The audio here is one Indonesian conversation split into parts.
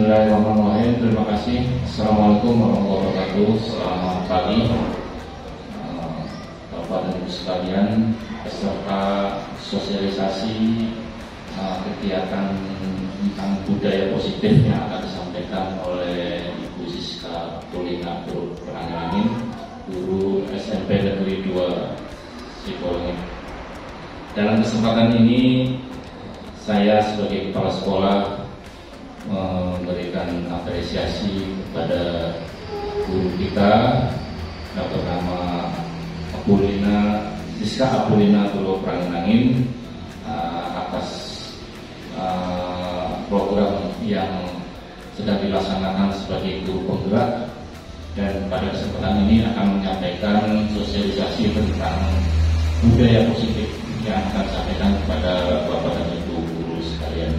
Bismillahirrahmanirrahim. Terima kasih. Assalamualaikum warahmatullahi wabarakatuh. Selamat pagi, Bapak dan Ibu sekalian, peserta sosialisasi kegiatan tentang budaya positif yang akan disampaikan oleh Ibu Siska Polina Guru Perangin, guru SMP Negeri 2 Sibolangit. Dalam kesempatan ini, saya sebagai kepala sekolah memberikan apresiasi kepada guru kita yang bernama Siska Apulina Guru Perangin atas program yang sedang dilaksanakan sebagai guru penggerak, dan pada kesempatan ini akan menyampaikan sosialisasi tentang budaya positif yang akan disampaikan kepada Bapak dan Ibu guru sekalian.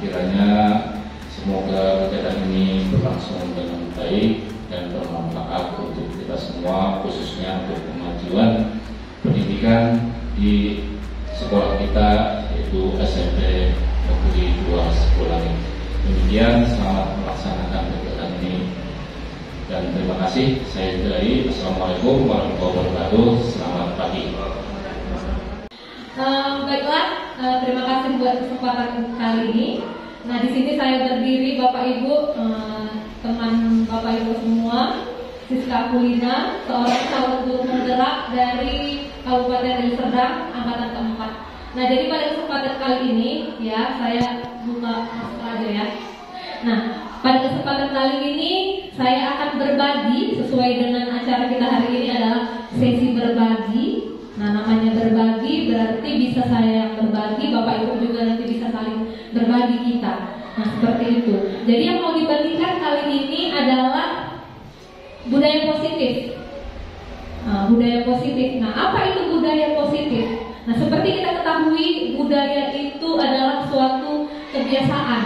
Kiranya semoga kegiatan ini berlangsung dengan baik dan bermanfaat untuk kita semua, khususnya untuk kemajuan pendidikan di sekolah kita, yaitu SMP Negeri 2 Sibolangit. Demikian, selamat melaksanakan kegiatan ini dan terima kasih. Saya dari Assalamualaikum warahmatullahi wabarakatuh. Selamat pagi. Baiklah, terima kasih buat kesempatan kali ini. Nah, di sini saya berdiri, Bapak Ibu, teman Bapak Ibu semua, Siska Apulina, seorang calon guru penggerak dari Kabupaten Deli Serdang, angkatan keempat. Nah, jadi pada kesempatan kali ini, ya, saya buka masker aja ya. Nah, pada kesempatan kali ini saya akan berbagi sesuai dengan acara kita hari ini adalah sesi berbagi. Nah, namanya berbagi berarti bisa saya yang berbagi, Bapak Ibu juga nanti bisa saling berbagi kita. Nah, seperti itu. Jadi yang mau dibagikan kali ini adalah budaya positif. Nah, budaya positif. Nah, apa itu budaya positif? Nah, seperti kita ketahui, budaya itu adalah suatu kebiasaan.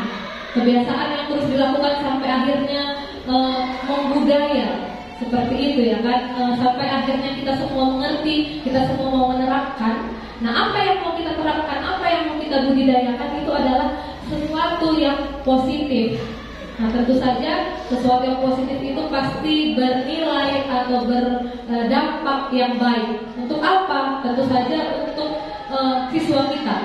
Kebiasaan yang terus dilakukan sampai akhirnya membudaya. Seperti itu ya kan, sampai akhirnya kita semua mengerti, kita semua mau menerapkan. Nah, apa yang mau kita terapkan, apa yang mau kita budidayakan itu adalah sesuatu yang positif. Nah, tentu saja sesuatu yang positif itu pasti bernilai atau berdampak yang baik. Untuk apa? Tentu saja untuk siswa kita.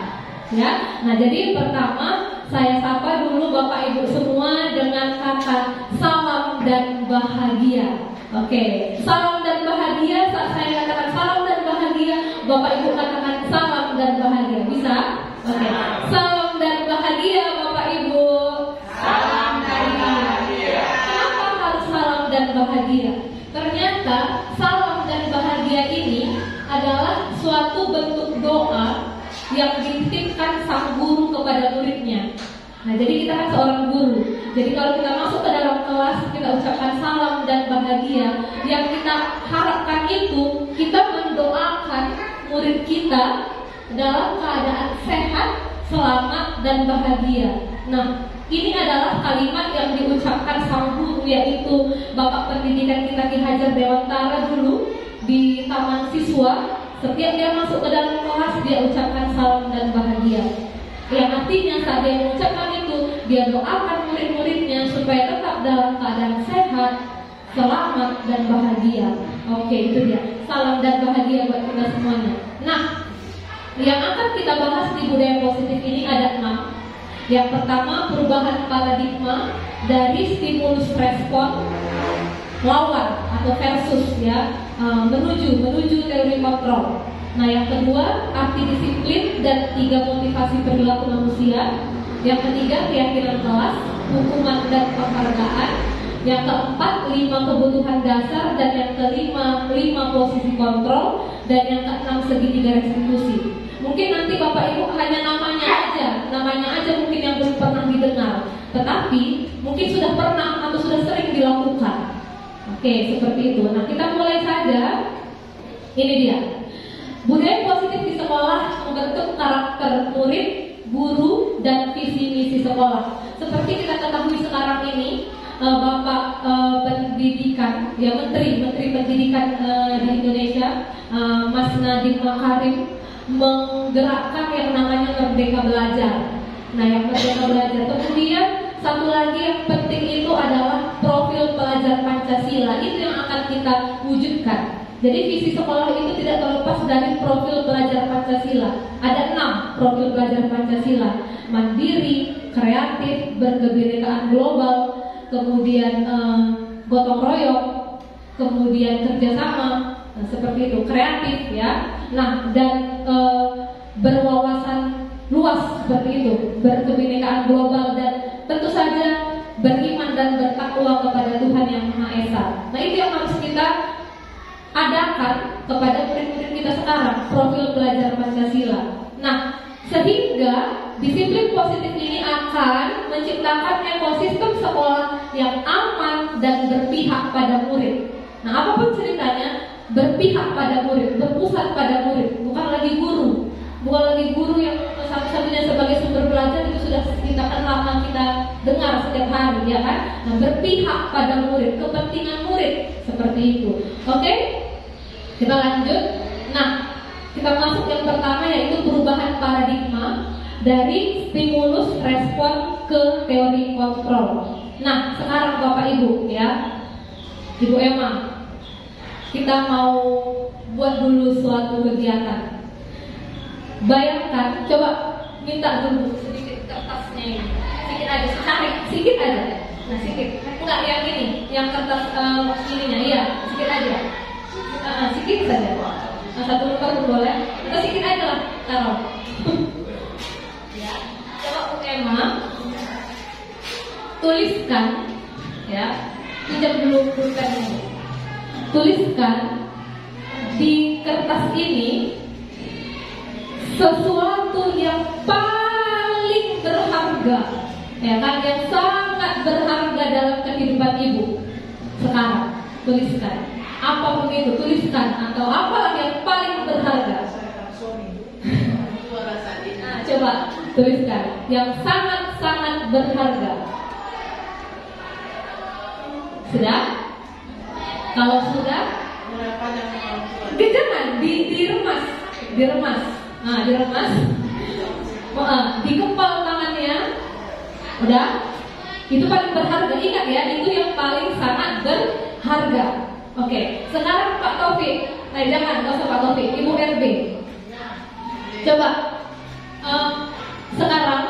Ya. Nah, jadi pertama saya sapa dulu Bapak Ibu semua dengan kata salam dan bahagia. Oke, salam dan bahagia. Saat saya katakan salam dan bahagia, Bapak Ibu katakan salam dan bahagia. Bisa? Oke. Salam dan bahagia, Bapak Ibu. Salam dan bahagia. Kenapa harus salam dan bahagia? Ternyata salam dan bahagia ini adalah suatu bentuk doa yang dititipkan sang guru kepada muridnya. Nah, jadi kita kan seorang guru. Jadi kalau kita masuk ke dalam kelas, kita ucapkan salam dan bahagia. Yang kita harapkan itu, kita mendoakan murid kita dalam keadaan sehat, selamat, dan bahagia. Nah, ini adalah kalimat yang diucapkan sang guru, yaitu Bapak Pendidikan kita Ki Hajar Dewantara dulu di Taman Siswa. Setiap dia masuk ke dalam kelas, dia ucapkan salam dan bahagia. Yang artinya saat dia mengucapkan itu, dia doakan murid-muridnya supaya tetap dalam keadaan sehat, selamat, dan bahagia. Oke, itu dia. Salam dan bahagia buat kita semuanya. Nah, yang akan kita bahas di budaya positif ini ada 6. Yang pertama, perubahan paradigma dari stimulus respon lawan atau versus ya, menuju teori kontrol. Nah, yang kedua, arti disiplin dan 3 motivasi perilaku manusia. Yang ketiga, keyakinan kelas, hukuman dan penghargaan. Yang keempat, 5 kebutuhan dasar. Dan yang kelima, 5 posisi kontrol. Dan yang keenam, segitiga restitusi. Mungkin nanti Bapak Ibu hanya namanya aja mungkin yang belum pernah didengar, tetapi mungkin sudah pernah atau sudah sering dilakukan. Oke, seperti itu. Nah, kita mulai saja. Ini dia. Budaya positif di sekolah membentuk karakter murid, guru, dan visi misi sekolah. Seperti kita ketahui sekarang ini, Bapak Pendidikan, ya Menteri Pendidikan di Indonesia, Mas Nadiem Makarim, menggerakkan yang namanya Merdeka Belajar. Nah, yang Merdeka Belajar. Kemudian satu lagi yang penting itu adalah profil pelajar Pancasila. Itu yang akan kita wujudkan. Jadi visi sekolah itu tidak terlepas dari profil pelajar Pancasila. Ada 6 profil pelajar Pancasila: mandiri, kreatif, berkebinekaan global, kemudian gotong royong, kemudian kerjasama, seperti itu, kreatif ya. Nah, dan berwawasan luas, seperti itu, berkebinekaan global, dan tentu saja beriman dan bertakwa kepada Tuhan Yang Maha Esa. Nah, itu yang harus kita adakan kepada murid-murid kita sekarang, profil pelajar Pancasila. Nah, sehingga disiplin positif ini akan menciptakan ekosistem sekolah yang aman dan berpihak pada murid. Nah, apapun ceritanya, berpihak pada murid, berpusat pada murid, bukan lagi guru. Bukan lagi guru yang satu-satunya sebagai sumber belajar, itu sudah kita kenal dan kita dengar setiap hari, ya kan? Nah, berpihak pada murid, kepentingan murid, seperti itu. Oke? Kita lanjut. Nah, kita masuk yang pertama, yaitu perubahan paradigma dari stimulus respon ke teori kontrol. Nah, sekarang Bapak Ibu ya, Ibu Emma, kita mau buat dulu suatu kegiatan. Bayangkan, coba minta dulu sedikit kertasnya ini, sedikit aja, cari sedikit aja. Nah, sedikit, enggak yang ini, yang kertas ininya, iya, sedikit aja, sedikit saja. Nah, 1 lembar boleh, atau sedikit aja lah, taruh. Ya, coba Bu Emma tuliskan, ya, pinjam dulu pulpen ini. Tuliskan di kertas ini sesuatu yang paling berharga, ya kan, yang sangat berharga dalam kehidupan ibu sekarang. Tuliskan apapun itu, tuliskan, atau apa yang paling berharga. Nah, coba tuliskan yang sangat-sangat berharga. Sudah? Kalau sudah, jangan diremas, diremas. Nah, diremas, dikepal tangannya. Udah? Itu paling berharga. Ingat ya, itu yang paling sangat berharga. Oke, sekarang Pak Taufik. Nah, jangan, nggak usah Pak Taufik, Ibu RB. Coba sekarang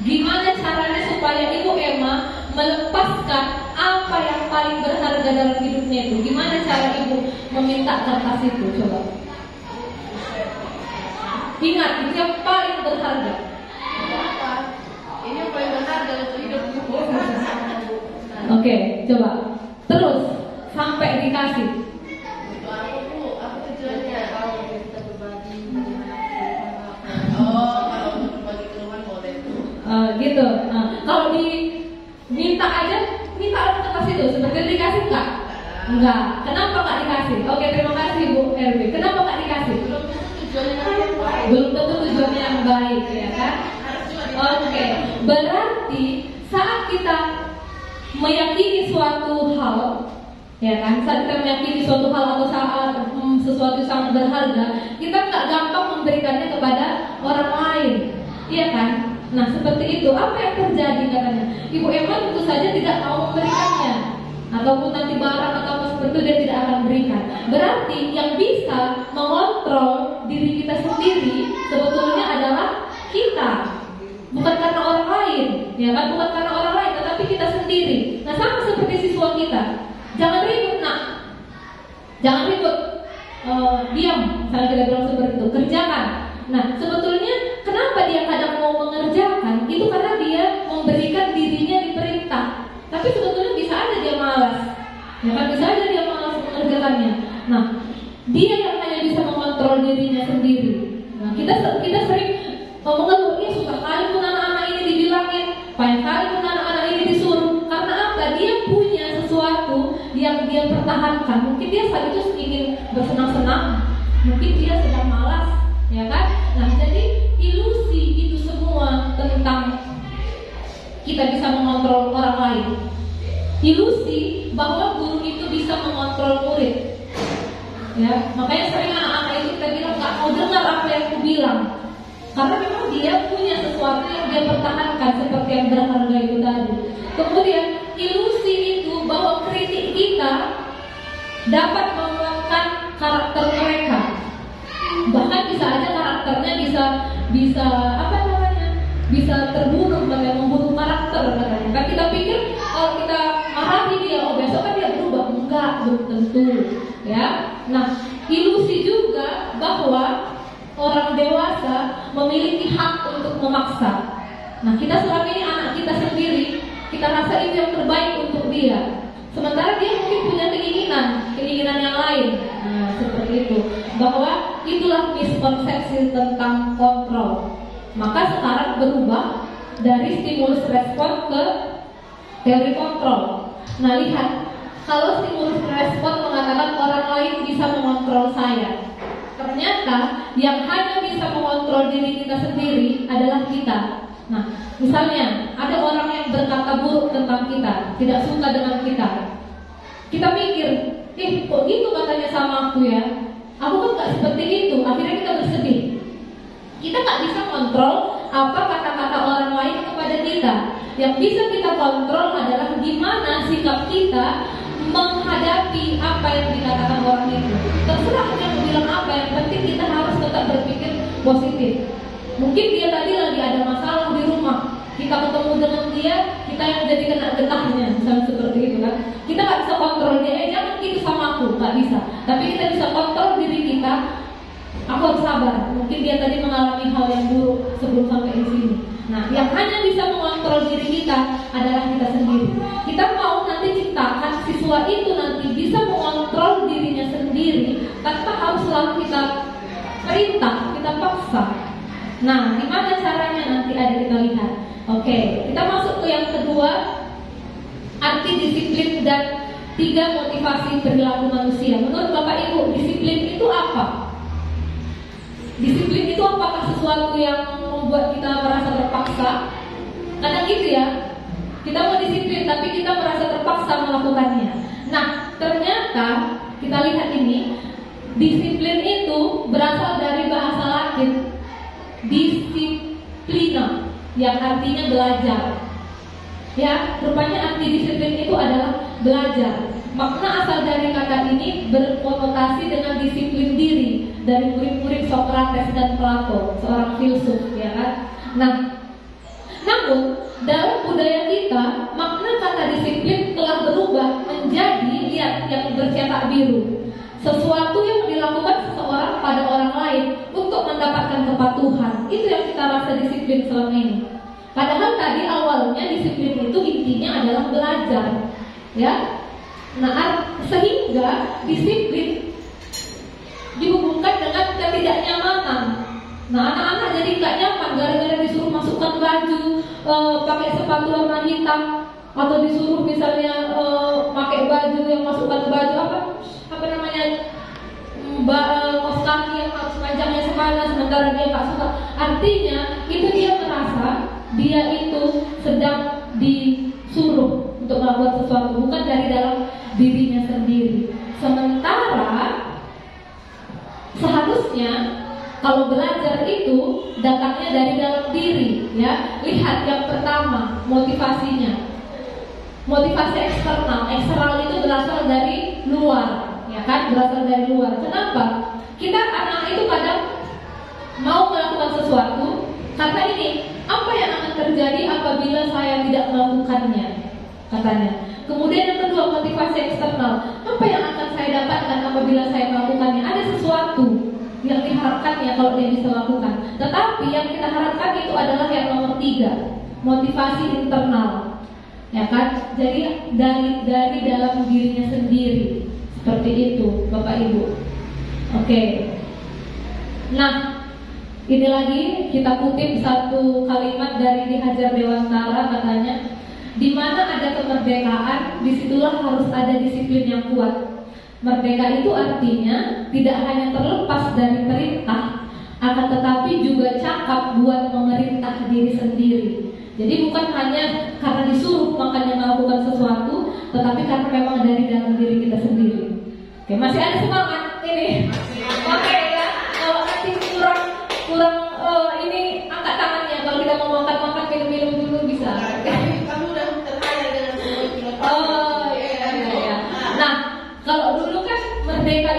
gimana caranya supaya Ibu Emma melepaskan apa yang paling berharga dalam hidupnya itu? Gimana cara Ibu meminta kertas itu? Coba. Ingat, itu yang paling berharga. Ini yang paling berharga untuk hidupmu. Oke, coba. Terus sampai dikasih. Aku tujuannya kalau kita berbagi. Oh, kalau untuk berbagi ke rumah boleh. Gitu. Nah, kalau diminta aja, minta orang kertas itu. Sebenarnya dikasih enggak? Enggak. Kenapa enggak dikasih? Oke, terima kasih Bu RB. Kenapa enggak dikasih? Belum tentu tujuannya yang baik, ya kan? Oke, berarti saat kita meyakini suatu hal, ya kan? Saat kita meyakini suatu hal atau saat sesuatu yang sangat berharga, kita nggak gampang memberikannya kepada orang lain, iya kan? Nah, seperti itu. Apa yang terjadi katanya? Ibu Emma tentu saja tidak mau memberikannya, ataupun nanti barang atau apa seperti itu dia tidak akan berikan. Berarti yang bisa mengontrol diri kita sendiri sebetulnya adalah kita, bukan karena orang lain, ya kan? Bukan karena orang lain, tetapi kita sendiri. Nah, sama seperti siswa kita, jangan ribut, nak, jangan ribut, diam, misalnya kita bilang seperti itu, kerjakan. Nah, sebetulnya kenapa dia kadang mau mengerjakan itu karena dia memberikan dirinya diperintah. Tapi sebetulnya bisa aja dia malas, ya kan, bisa aja dia malas mengerjakannya. Nah, dia yang hanya bisa mengontrol dirinya sendiri. Nah, kita sering mengeluh, susah kali pun anak-anak ini dibilangin, banyak kali pun anak-anak ini disuruh. Karena apa? Dia punya sesuatu yang dia pertahankan. Mungkin dia saat itu ingin bersenang-senang, mungkin dia sedang malas, ya kan? Nah, jadi ilusi itu semua tentang kita bisa mengontrol orang lain. Ilusi bahwa guru itu bisa mengontrol murid. Ya, makanya sering anak-anak itu kita bilang nggak mau dengar apa yang aku bilang. karena memang dia punya sesuatu yang dia pertahankan seperti yang berharga itu tadi. Kemudian ilusi itu bahwa kritik kita dapat menguatkan karakter mereka. Bahkan bisa aja karakternya bisa apa namanya? Bisa terbunuh, membunuh karakter katanya. Kan kita pikir kalau kita marahi dia, oh besok kan dia berubah. Enggak, belum tentu, ya. Nah, ilusi juga bahwa orang dewasa memiliki hak untuk memaksa. Nah, kita selama ini anak kita sendiri, kita rasa itu yang terbaik untuk dia. Sementara dia mungkin punya keinginan yang lain. Nah, seperti itu. Bahwa itulah miskonsepsi tentang kontrol. Maka sekarang berubah dari stimulus respon ke teori kontrol. Nah, lihat, kalau stimulus respon mengatakan orang lain bisa mengontrol saya, ternyata yang hanya bisa mengontrol diri kita sendiri adalah kita. Nah, misalnya ada orang yang berkata buruk tentang kita, tidak suka dengan kita. Kita mikir, kok gitu katanya sama aku ya? Aku kan gak seperti itu. Akhirnya kita bersedih. Kita gak bisa kontrol apa kata-kata orang lain kepada kita. Yang bisa kita kontrol adalah gimana sikap kita menghadapi apa yang dikatakan orang itu. Terserah dia mau bilang apa, yang penting kita harus tetap berpikir positif. Mungkin dia tadi lagi ada masalah di rumah, kita ketemu dengan dia, kita yang jadi kena getahnya, misalnya seperti itu kan. Kita nggak bisa kontrol dia, jangan gitu sama aku, nggak bisa. Tapi kita bisa kontrol diri kita. Aku harus sabar. Mungkin dia tadi mengalami hal yang buruk sebelum sampai di sini. Nah, yang hanya bisa mengontrol diri kita adalah kita sendiri. Kita mau nanti ciptakan siswa itu nanti bisa mengontrol dirinya sendiri tanpa harus selalu kita perintah, kita paksa. Nah, gimana caranya nanti ada kita lihat. Oke, kita masuk ke yang kedua, arti disiplin dan 3 motivasi perilaku manusia. Menurut Bapak Ibu, disiplin itu apa? Disiplin itu apakah sesuatu yang membuat kita merasa terpaksa? Kadang gitu ya, kita mau disiplin tapi kita merasa terpaksa melakukannya. Nah, ternyata kita lihat ini, disiplin itu berasal dari bahasa Latin disiplina, yang artinya belajar. Ya, rupanya arti disiplin itu adalah belajar. Makna asal dari kata ini berkonotasi dengan disiplin diri dari murid-murid Sokrates dan Plato, seorang filsuf, ya kan? Nah, namun dalam budaya kita, makna kata disiplin telah berubah menjadi yang bercetak biru. Sesuatu yang dilakukan seseorang pada orang lain untuk mendapatkan kepatuhan. Itu yang kita rasa disiplin selama ini. Padahal tadi awalnya disiplin itu intinya adalah belajar, ya. Nah, sehingga disiplin dihubungkan dengan ketidaknyamanan. Nah, anak-anak jadi nggak nyaman gara-gara disuruh masukkan baju, pakai sepatu warna hitam, atau disuruh misalnya pakai baju yang masukkan baju apa namanya, kaos kaki yang harus panjangnya semana, sementara dia nggak suka. Artinya itu dia merasa dia itu sedang disuruh untuk melakukan sesuatu, bukan dari dalam dirinya sendiri. Sementara seharusnya kalau belajar itu datangnya dari dalam diri, ya. Lihat yang pertama, motivasinya. Motivasi eksternal. Eksternal itu berasal dari luar, ya kan? Berasal dari luar. Kenapa? Kita anak itu kadang mau melakukan sesuatu karena ini, apa yang akan terjadi apabila saya tidak melakukannya, katanya. Kemudian yang kedua, motivasi eksternal. Apa yang akan saya dapatkan apabila saya melakukannya? Ada sesuatu yang diharapkannya kalau dia bisa lakukan. Tetapi yang kita harapkan itu adalah yang nomor 3, motivasi internal, ya kan? Jadi dari dalam dirinya sendiri. Seperti itu, Bapak Ibu. Oke. Nah, ini lagi kita kutip satu kalimat dari Ki Hajar Dewantara, katanya, di mana ada kemerdekaan, disitulah harus ada disiplin yang kuat. Merdeka itu artinya tidak hanya terlepas dari perintah, akan tetapi juga cakap buat memerintah diri sendiri. Jadi bukan hanya karena disuruh makanya melakukan sesuatu, tetapi karena memang dari dalam diri kita sendiri. Oke, masih ada semangat ini? Oke ya, kalau nanti kurang ini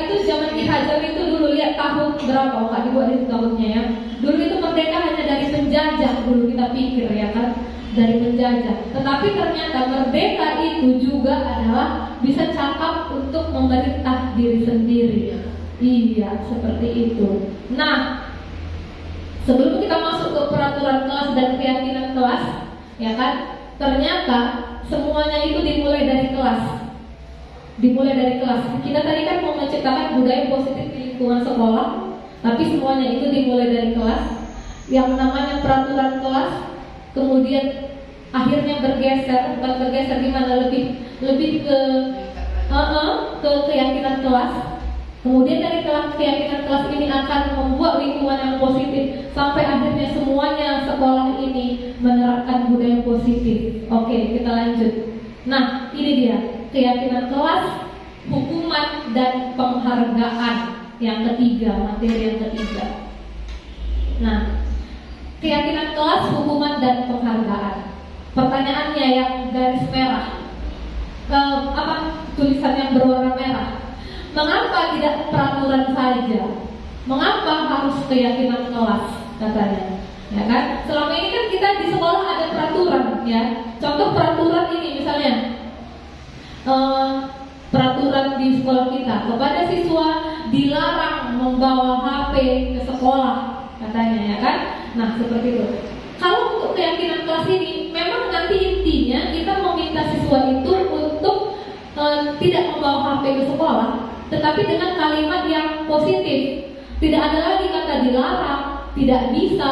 itu zaman dihajar itu dulu, lihat tahun berapa, nggak dibuat itu tahunnya ya. Dulu itu merdeka hanya dari penjajah, dulu kita pikir ya kan, dari penjajah. Tetapi ternyata merdeka itu juga adalah bisa cakap untuk memerintah diri sendiri. Iya, seperti itu. Nah, sebelum kita masuk ke peraturan kelas dan keyakinan kelas, ya kan, ternyata semuanya itu dimulai dari kelas. Dimulai dari kelas. Kita tadi kan mau menciptakan budaya positif di lingkungan sekolah, tapi semuanya itu dimulai dari kelas. Yang namanya peraturan kelas, kemudian akhirnya bergeser, bukan bergeser gimana, lebih ke keyakinan kelas. Kemudian dari keyakinan kelas ini akan membuat lingkungan yang positif sampai akhirnya semuanya sekolah ini menerapkan budaya positif. Oke, kita lanjut. Nah, ini dia keyakinan kelas, hukuman dan penghargaan. Yang ketiga, materi yang ketiga. Nah, keyakinan kelas, hukuman dan penghargaan. Pertanyaannya yang garis merah, tulisan yang berwarna merah. Mengapa tidak peraturan saja? Mengapa harus keyakinan kelas katanya? Ya kan? Selama ini kan kita di sekolah ada peraturan, ya. Contoh peraturan ini misalnya, peraturan di sekolah kita kepada siswa dilarang membawa HP ke sekolah katanya, ya kan? Nah, seperti itu. Kalau untuk keyakinan kelas ini, memang nanti intinya kita meminta siswa itu untuk tidak membawa HP ke sekolah, tetapi dengan kalimat yang positif. Tidak ada lagi kata dilarang, tidak bisa,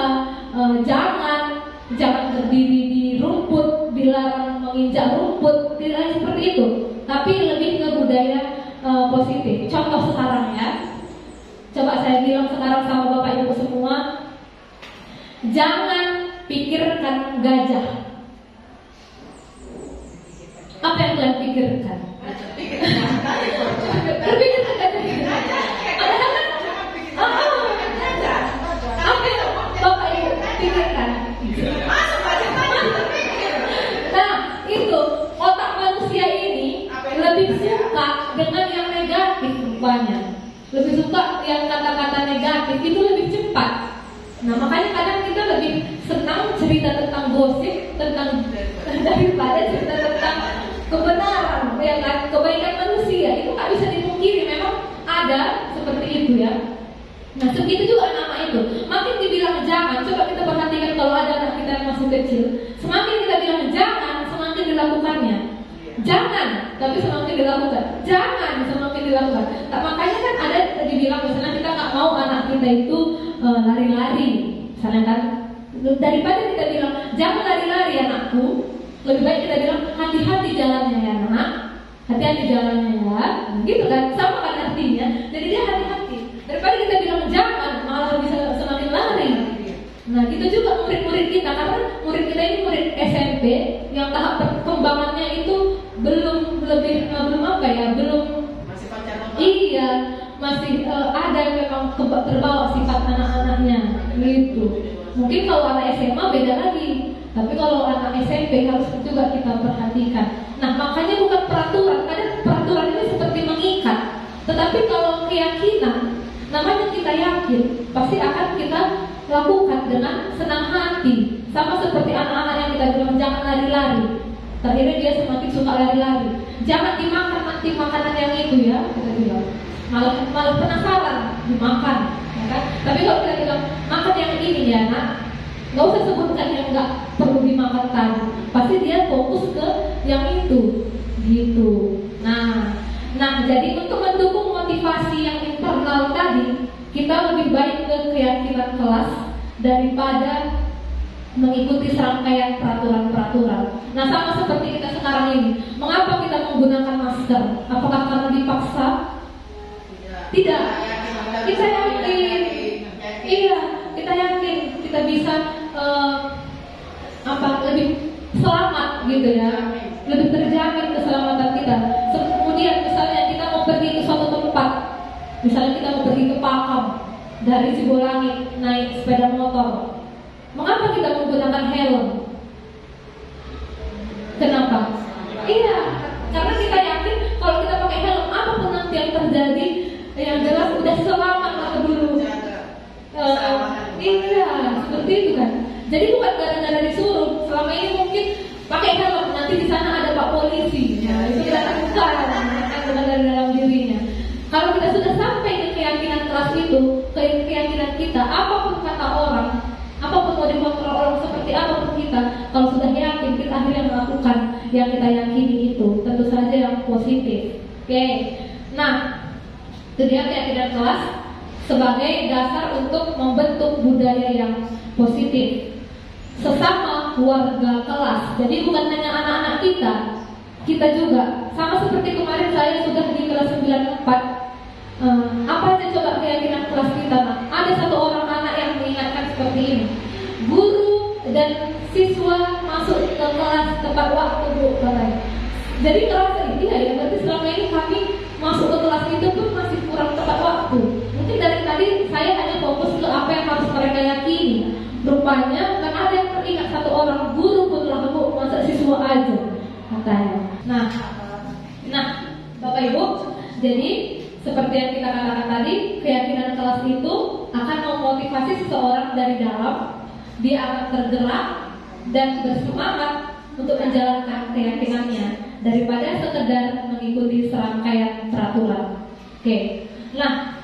jangan berdiri di rumput, dilarang menginjak rumput, tidak seperti itu. Tapi lebih ke budaya positif. Contoh sekarang ya, coba saya bilang sekarang sama Bapak Ibu semua, jangan pikirkan gajah. Apa yang kalian pikirkan? Berpikirkan gajah. Apa yang Bapak Ibu pikirkan? Nah, itu otak manusia ini lebih suka dengan yang negatif rupanya. Lebih suka yang kata-kata negatif itu lebih cepat. Nah, makanya kadang kita lebih senang cerita tentang gosip, tentang daripada cerita tentang kebenaran, ya kan? Kebaikan manusia itu nggak bisa dipungkiri, memang ada seperti itu ya. Nah, segitu juga anak-anak itu. Makin dibilang jangan, coba kita perhatikan kalau ada anak kita yang masih kecil, semakin kita bilang jangan, semakin dilakukannya. Jangan, tapi semakin dilakukan. Jangan, semakin dilakukan. Tak, makanya kan ada dibilang misalnya kita nggak mau anak kita itu lari-lari, misalnya kan. Daripada kita bilang jangan lari-lari anakku, lebih baik kita bilang hati-hati jalannya ya nak, hati-hati jalannya ya, gitu kan, sama kan artinya. Jadi dia hati-hati. Daripada kita bilang jangan, malah bisa semakin lari. Nah, gitu juga murid-murid kita, karena murid kita ini murid SMP yang tahap perkembangannya itu belum masih pacaran. Iya, masih ada yang memang terbawa sifat anak-anaknya gitu. Mungkin kalau anak SMA beda lagi, tapi kalau anak SMP harus juga kita perhatikan. Nah, makanya bukan peraturan, kadang peraturan ini seperti mengikat. Tetapi kalau keyakinan, namanya kita yakin, pasti akan kita lakukan dengan senang hati. Sama seperti anak-anak yang kita bilang jangan lari-lari, akhirnya dia semakin suka lari-lari. Jangan dimakan nanti makanan yang itu ya, kita bilang. Malah penasaran dimakan, ya kan? Tapi kalau kita bilang makan yang ini ya nak, nggak usah sebutkan yang nggak perlu dimakan tadi, pasti dia fokus ke yang itu, gitu. Nah, jadi untuk mendukung motivasi yang internal tadi, kita lebih baik ke keyakinan kelas daripada mengikuti serangkaian peraturan-peraturan. Nah, sama seperti kita sekarang ini. Mengapa kita menggunakan masker? Apakah karena dipaksa? Tidak. Kita yakin. Iya, kita yakin kita bisa lebih selamat gitu ya. Lebih terjamin keselamatan kita. Kemudian misalnya kita mau pergi ke suatu tempat, misalnya kita mau pergi ke Pakam dari Sibolangit naik sepeda motor. Mengapa kita menggunakan helm? Kenapa? Iya, karena kita yakin kalau kita pakai helm, apapun nanti yang terjadi, yang selamat atau dulu. Iya, seperti itu kan. Jadi bukan gara-gara disuruh. Selama ini mungkin pakai helm, nanti di sana ada Pak Polisi. Ya, itu kita lakukan bukan dari dalam dirinya. Kalau kita sudah sampai ke keyakinan keras itu, ke keyakinan kita, apapun kata orang, apapun mau dikontrol orang seperti apapun kita, kalau sudah yakin, kita akhirnya melakukan yang kita yakini itu, tentu saja yang positif. Oke. Nah, itu dia keyakinan kelas sebagai dasar untuk membentuk budaya yang positif. Sesama warga kelas. Jadi bukan hanya anak-anak kita juga. Sama seperti kemarin saya sudah di kelas 94. Apa aja coba keyakinan kelas kita? Nah, ada satu orang anak yang mengingatkan seperti ini. Guru dan siswa masuk ke kelas tepat waktu, Bu, katanya. Jadi terasa ini ya, berarti selama ini kami masuk ke kelas itu pun masih kurang tepat waktu. Mungkin dari tadi saya hanya fokus ke apa yang harus mereka yakini. Rupanya kan ada yang teringat satu orang guru pun lah, Bu, masa siswa aja, katanya. Nah, Bapak Ibu, jadi seperti yang kita katakan tadi, keyakinan kelas itu akan memotivasi seseorang dari dalam. Dia akan tergerak dan bersemangat untuk menjalankan keyakinannya daripada sekedar mengikuti serangkaian peraturan. Oke. Nah,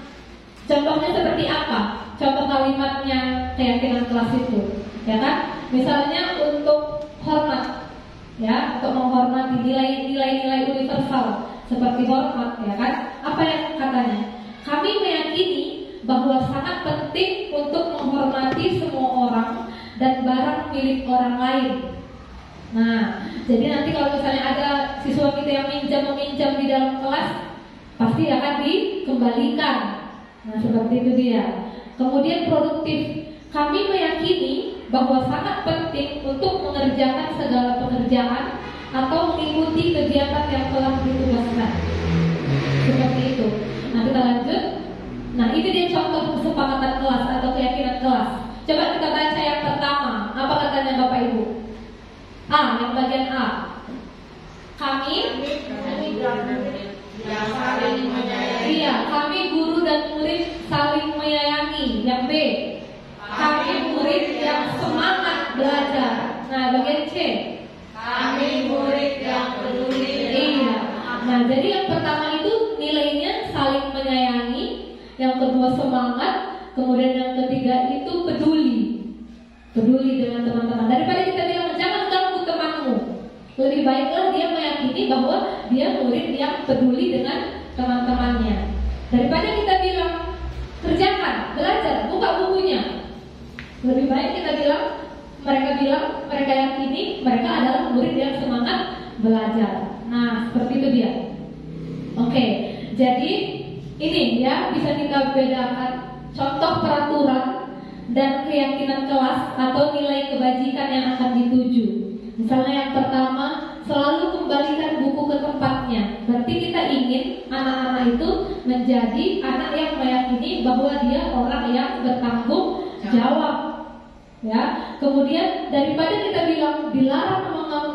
contohnya seperti apa? Contoh kalimatnya keyakinan kelas itu, ya kan? Misalnya untuk hormat, ya, untuk menghormati nilai-nilai universal seperti hormat, ya kan? Apa yang katanya? Kami meyakini bahwa sangat penting untuk menghormati semua orang dan barang milik orang lain. Nah, jadi nanti kalau misalnya ada siswa kita yang meminjam di dalam kelas, pasti akan dikembalikan. Nah, seperti itu dia. Kemudian produktif. Kami meyakini bahwa sangat penting untuk mengerjakan segala pekerjaan atau mengikuti kegiatan yang telah ditugaskan. Seperti itu. Nah, kita lanjut. Nah, ini dia contoh kesepakatan kelas atau keyakinan kelas. Coba kita baca yang pertama. Apa katanya Bapak Ibu? A, yang bagian A. Kami saling menyayangi. Iya, kami guru dan murid saling menyayangi. Yang B, kami murid yang semangat belajar. Nah, bagian C, kami murid yang peduli. Iya. Nah, jadi yang pertama itu nilainya saling menyayangi, yang kedua semangat, kemudian yang ketiga itu peduli dengan teman-teman. Daripada kita bilang jangan ganggu temanmu, lebih baiklah dia meyakini bahwa dia murid yang peduli dengan teman-temannya. Daripada kita bilang kerjakan, belajar, buka bukunya, lebih baik kita bilang mereka yakini mereka adalah murid yang semangat belajar. Nah, seperti itu dia. Oke, jadi ini ya bisa kita bedakan contoh peraturan dan keyakinan kelas atau nilai kebajikan yang akan dituju. Misalnya yang pertama, selalu kembalikan buku ke tempatnya. Berarti kita ingin anak-anak itu menjadi anak yang meyakini bahwa dia orang yang bertanggung jawab. Ya, kemudian daripada kita bilang dilarang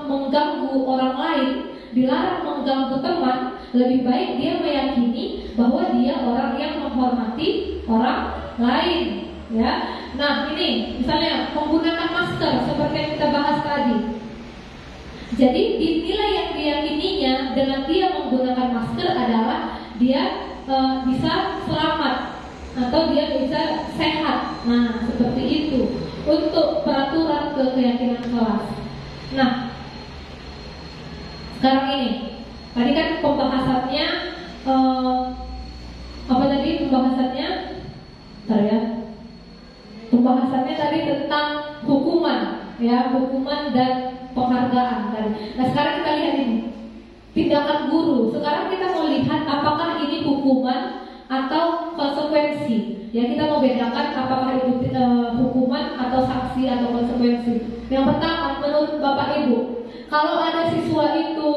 mengganggu orang lain, dilarang mengganggu teman, lebih baik dia meyakini bahwa dia orang yang menghormati orang lain. Ya, nah ini misalnya menggunakan masker seperti yang kita bahas tadi. Jadi nilai yang diyakininya dengan dia menggunakan masker adalah dia bisa selamat atau dia bisa sehat. Nah, seperti itu untuk peraturan keyakinan kelas. Nah, sekarang ini tadi kan pembahasannya apa tadi pembahasannya? Bentar ya. Pembahasannya tadi tentang hukuman, ya, hukuman dan penghargaan tadi. Nah, sekarang kita lihat ini tindakan guru. Sekarang kita mau lihat apakah ini hukuman atau konsekuensi. Ya, kita mau bedakan apakah itu hukuman atau sanksi atau konsekuensi. Yang pertama, menurut Bapak Ibu, kalau ada siswa itu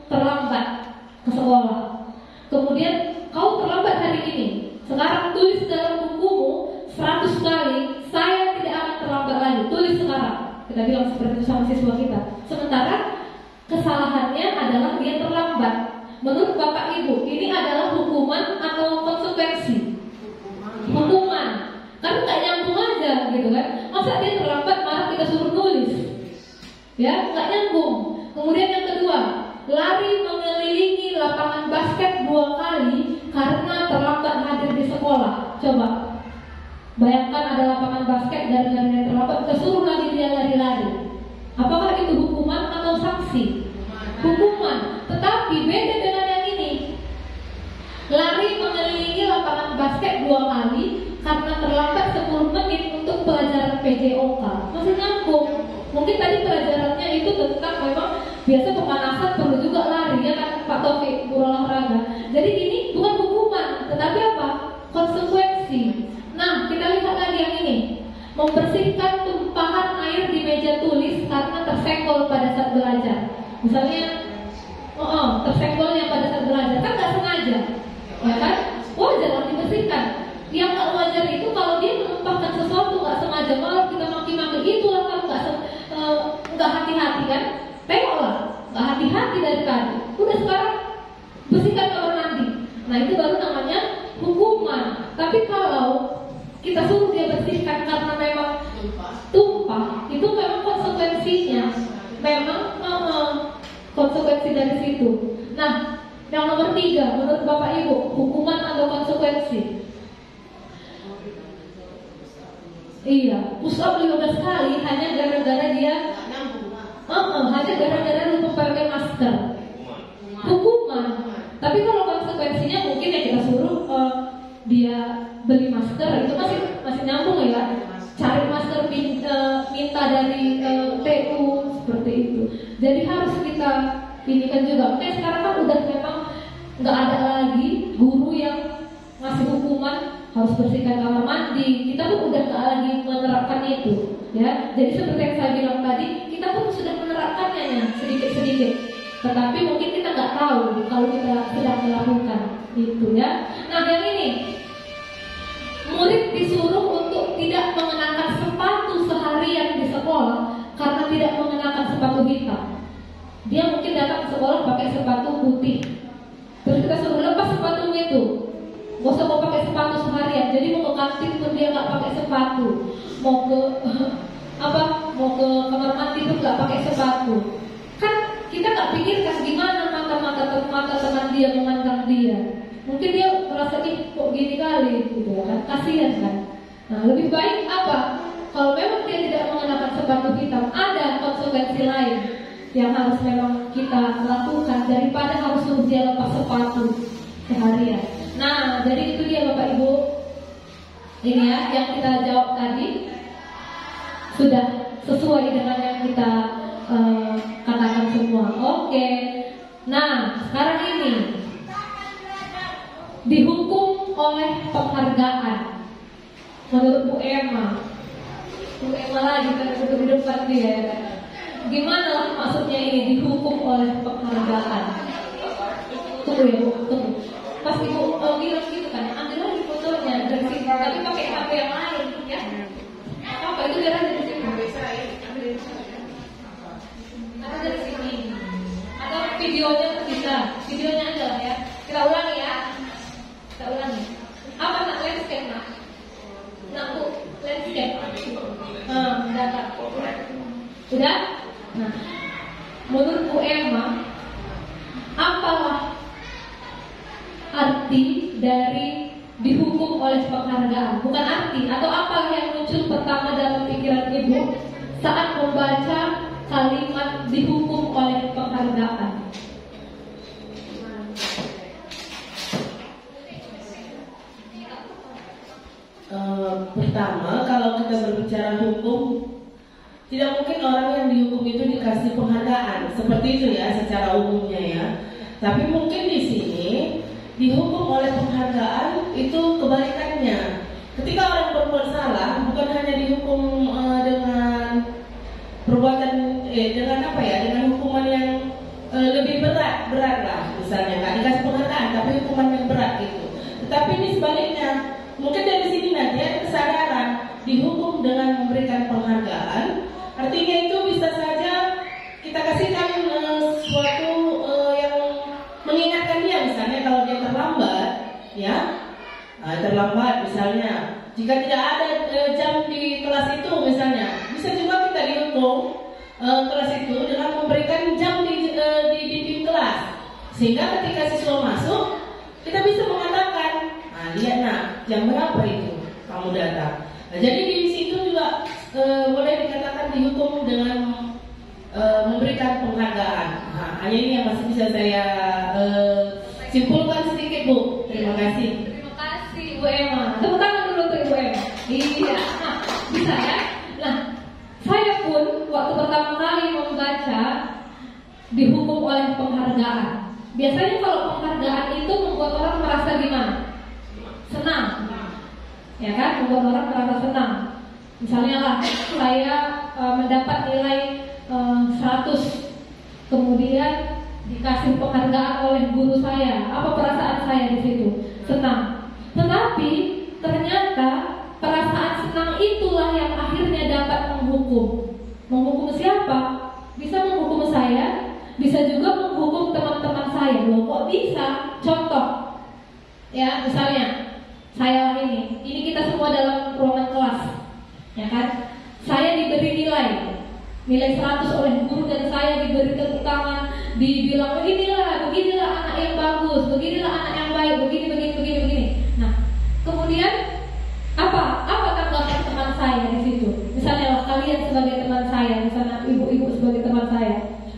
terlambat ke sekolah, kemudian kau terlambat hari ini, sekarang tulis dalam bukumu 100 kali, saya tidak akan terlambat lagi. Tulis sekarang. Kita bilang seperti itu sama siswa kita. Sementara kesalahannya adalah dia terlambat. Menurut Bapak Ibu, ini adalah hukuman atau konsekuensi? ada gitu kan. Masa dia terlambat malah kita suruh nulis? Ya, nggak nyambung. Kemudian yang kedua, lari mengelilingi lapangan basket 2 kali karena terlambat hadir di sekolah. Coba bayangkan ada lapangan basket dan dia terlambat, kita suruh lagi dia lari-lari. Apakah itu hukuman atau sanksi? Hukuman. Tetapi beda dengan yang ini. Lari mengelilingi lapangan basket 2 kali karena terlambat 10 menit untuk pelajaran PJOK. Masih nyambung. Mungkin tadi pelajarannya itu tentang memang biasa pemanasan perlu juga lari, ya kan Pak Taufik, guru olahraga. Jadi ini bukan hukuman, tetapi apa? Konsekuensi. Nah, kita lihat lagi yang ini. Membersihkan tumpahan air di meja tulis karena tersenggol pada saat belajar. Misalnya, tersenggolnya pada saat belajar, kan nggak sengaja, ya kan? Wajar harus dibersihkan. Yang nggak wajar itu kalau dia menumpahkan sesuatu nggak sengaja, malah kita maki-maki, itulah kamu nggak hati-hati kan? Tengoklah, nggak hati-hati dari tadi. Udah sekarang bersihkan kamar mandi. Nah itu baru namanya hukuman. Tapi kalau kita suruh dia bersihkan karena memang tumpah, itu memang konsekuensinya, memang konsekuensi dari situ. Nah, yang nomor 3, menurut Bapak Ibu, hukuman atau konsekuensi? Iya, push up 15 kali hanya gara-gara dia hanya gara-gara lupa pakai masker. Hukuman. Tapi kalau konsekuensinya mungkin ya kita suruh dia beli masker, itu masih nyambung ya. Cari masker, minta dari TU seperti itu. Jadi harus kita ini kan juga. Oke, sekarang kan udah memang nggak ada lagi guru yang ngasih hukuman harus bersihkan kamar mandi. Kita pun udah nggak lagi menerapkan itu, ya. Jadi seperti yang saya bilang tadi, kita pun sudah menerapkannya ya, sedikit-sedikit. Tetapi mungkin kita nggak tahu kalau kita sedang melakukan itu, ya. Nah, yang ini, murid disuruh untuk tidak mengenakan sepatu seharian di sekolah karena tidak mengenakan sepatu hitam. Dia mungkin datang ke sekolah pakai sepatu putih, terus kita suruh lepas sepatunya itu. Gak usah mau pakai sepatu seharian. Jadi mau ke kantin pun dia nggak pakai sepatu. Mau ke kamar mandi pun nggak pakai sepatu. Kan kita nggak pikirkan gimana mata teman dia memandang dia. Mungkin dia merasa nih kok gini kali, gitu kan? Kasihan kan. Nah, lebih baik apa? Kalau memang dia tidak mengenakan sepatu hitam, ada konsekuensi lain yang harus memang kita lakukan daripada harus suruh dia lepas sepatu seharian. Nah, jadi itu dia Bapak Ibu. Ini ya yang kita jawab tadi sudah sesuai dengan yang kita katakan semua. Oke. Nah, sekarang ini dihukum oleh penghargaan. Menurut Bu Emma lagi kan duduk di depan dia. Gimana lah maksudnya ini dihukum oleh penghargaan? Tunggu ya Bu, tunggu. Pas Ibu bilang gitu kan, ambil lagi fotonya dari sini, tapi pakai HP yang lain, ya? Apa itu biar ada di sini? Ada dari sini. Atau videonya bisa, videonya aja lah ya. Kita ulangi ya. Kita ulangi. Apa nak landscape nak? Nak Bu, landscape. Data. Udah? Nah, menurut Bu Emma, apalah arti dari dihukum oleh penghargaan? Bukan arti, atau apa yang muncul pertama dalam pikiran Ibu saat membaca kalimat dihukum oleh penghargaan? Pertama, kalau kita berbicara hukum, tidak mungkin orang yang dihukum itu dikasih penghargaan seperti itu ya secara umumnya ya. Tapi mungkin di sini dihukum oleh penghargaan itu kebalikannya. Ketika orang berbuat salah, bukan hanya dihukum dengan perbuatan dengan hukuman yang lebih berat lah, misalnya nggak dikasih penghargaan, tapi hukuman yang berat gitu. Tetapi ini sebaliknya, mungkin dari sini nanti ada kesadaran dihukum dengan memberikan penghargaan. Artinya itu bisa saja kita kasihkan suatu yang mengingatkan dia, misalnya kalau dia terlambat, ya, terlambat misalnya jika tidak ada jam di kelas itu misalnya, bisa juga kita dihukum kelas itu dengan memberikan jam di dinding kelas, sehingga ketika siswa masuk kita bisa mengatakan, nah lihat nak, jam berapa itu kamu datang. Nah, jadi di situ juga boleh dikatakan dihukum dengan memberikan penghargaan. Nah, hanya ini yang masih bisa saya simpulkan sedikit, Bu. Terima kasih. Terima kasih Bu Emma. Tepuk tangan dulu untuk Ibu Emma. Iya, nah, bisa ya. Nah, saya pun waktu pertama kali membaca dihukum oleh penghargaan. Biasanya kalau penghargaan itu membuat orang merasa gimana? Senang, ya kan? Membuat orang merasa senang. Misalnya lah, saya mendapat nilai 100, kemudian dikasih penghargaan oleh guru saya. Apa perasaan saya di situ? Senang. Tetapi ternyata perasaan senang itulah yang akhirnya dapat menghukum. Menghukum siapa? Bisa menghukum saya, bisa juga menghukum teman-teman saya. Loh, kok bisa? Contoh, ya misalnya saya ini kita semua dalam ruangan kelas, ya kan? Saya diberi nilai 100 oleh guru dan saya diberi tepuk tangan, dibilang beginilah anak yang bagus, beginilah anak yang baik, begini. Nah, kemudian apa tanggapan teman saya di situ? Misalnya lah kalian sebagai teman saya, misalnya ibu-ibu sebagai teman saya,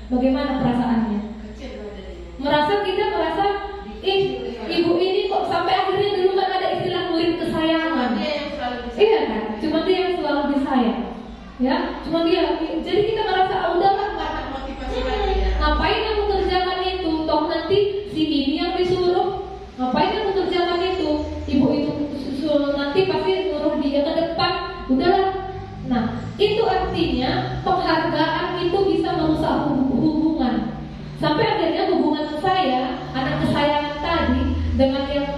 bagaimana perasaannya? Merasa ibu ini kok sampai akhirnya dulu kan ada istilah murid kesayangan. Iya kan? Cuma dia yang selalu disayang. Ya, cuma dia. Jadi kita merasa udahlah, ngapain aku kerjakan itu? Toh nanti si ini yang disuruh. Ngapain aku kerjakan itu? Ibu itu nanti pasti suruh dia ke depan. Udahlah. Nah, itu artinya penghargaan itu bisa merusak hubungan. Sampai akhirnya hubungan saya, anak kesayangan tadi, dengan yang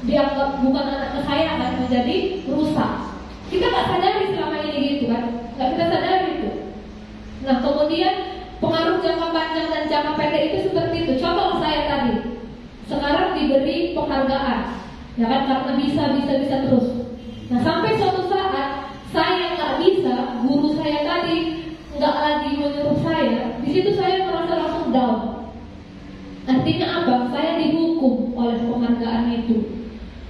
dianggap bukan anak kesayangan menjadi rusak. Kita nggak sadari selama ini gitu kan? Nggak kita sadari itu. Nah, kemudian pengaruh jangka panjang dan jangka pendek itu seperti itu. Contoh saya tadi, sekarang diberi penghargaan, ya kan, karena bisa terus. Nah, sampai suatu saat saya nggak bisa, guru saya tadi nggak lagi menyuruh saya, di situ saya merasa langsung down. Artinya apa? Saya dihukum oleh penghargaan itu,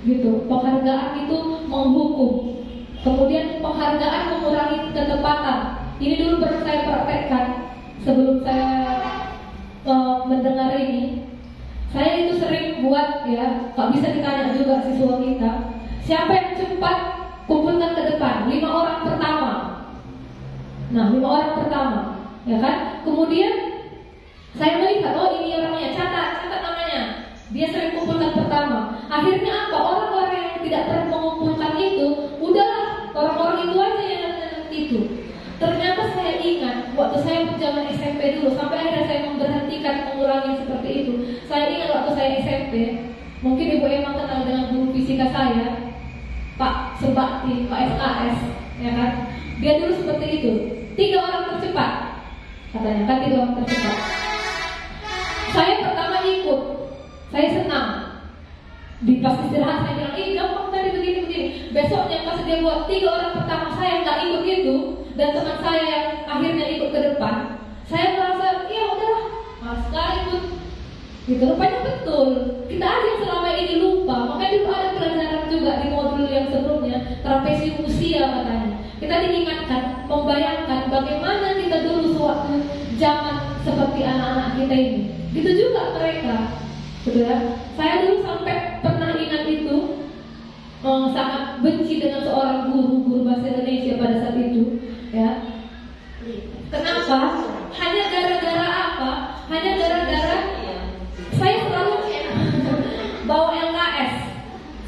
gitu. Penghargaan itu menghukum. Kemudian penghargaan mengurangi ketepatan. Ini dulu pernah saya praktekkan sebelum saya mendengar ini. Saya itu sering buat, ya, kok bisa ditanya juga siswa kita, siapa yang cepat kumpulkan ke depan, 5 orang pertama. Nah, 5 orang pertama, ya kan? Kemudian saya melihat, oh ini orangnya, catat namanya. Dia sering kumpulkan pertama. Akhirnya apa? Orang-orang yang tidak pernah mengumpulkan itu, udahlah, orang-orang itu aja yang itu. Ternyata saya ingat waktu saya zaman SMP dulu, sampai akhirnya saya memberhentikan mengurangi seperti itu. Saya ingat waktu saya SMP, mungkin Ibu Emma kenal dengan guru fisika saya, Pak Sebakti, Pak SKS, ya kan? Dia dulu seperti itu. 3 orang tercepat, katanya kan, 3 orang tercepat. Saya pertama ikut, saya senang. Di pas istirahat saya bilang, gampang tadi begini. Besoknya pas dia buat 3 orang pertama saya nggak ikut itu, dan teman saya yang akhirnya ikut ke depan, saya merasa, ya udahlah, malas sekali ikut. Gitu, rupanya betul. Kita aja yang selama ini lupa. Makanya dulu ada pelajaran juga di modul yang sebelumnya, trapesi usia katanya. Kita diingatkan, membayangkan bagaimana kita dulu sewaktu zaman seperti anak-anak kita ini. Gitu juga mereka. Betul ya? Saya dulu sampai pernah ingat itu, sangat benci dengan seorang guru bahasa Indonesia pada saat itu, ya. Kenapa? Hanya gara-gara apa? Hanya gara-gara saya selalu bawa LKS.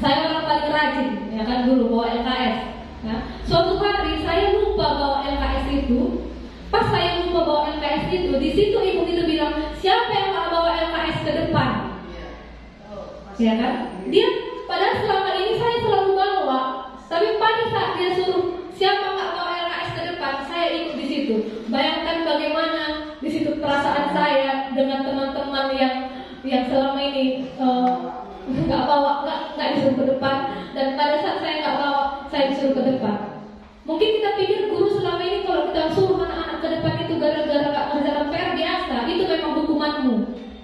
Saya orang paling rajin, ya kan, dulu bawa LKS. Ya. Suatu hari saya lupa bawa LKS itu. Pas saya lupa bawa LKS itu, di situ ibu itu bilang, siapa yang nggak bawa LKS ke depan? Ya kan? Dia padahal selama ini saya selalu bawa, tapi pada saat dia suruh siapa nggak bawa LKS ke depan, saya ikut di situ. Bayangkan bagaimana di situ perasaan saya dengan teman-teman yang selama ini nggak bawa, nggak disuruh ke depan, dan pada saat saya nggak bawa, saya bisa Mungkin kita pikir guru selama ini kalau kita suruh anak-anak ke depan itu gara-gara gak mengerjakan PR biasa, itu memang hukumanmu.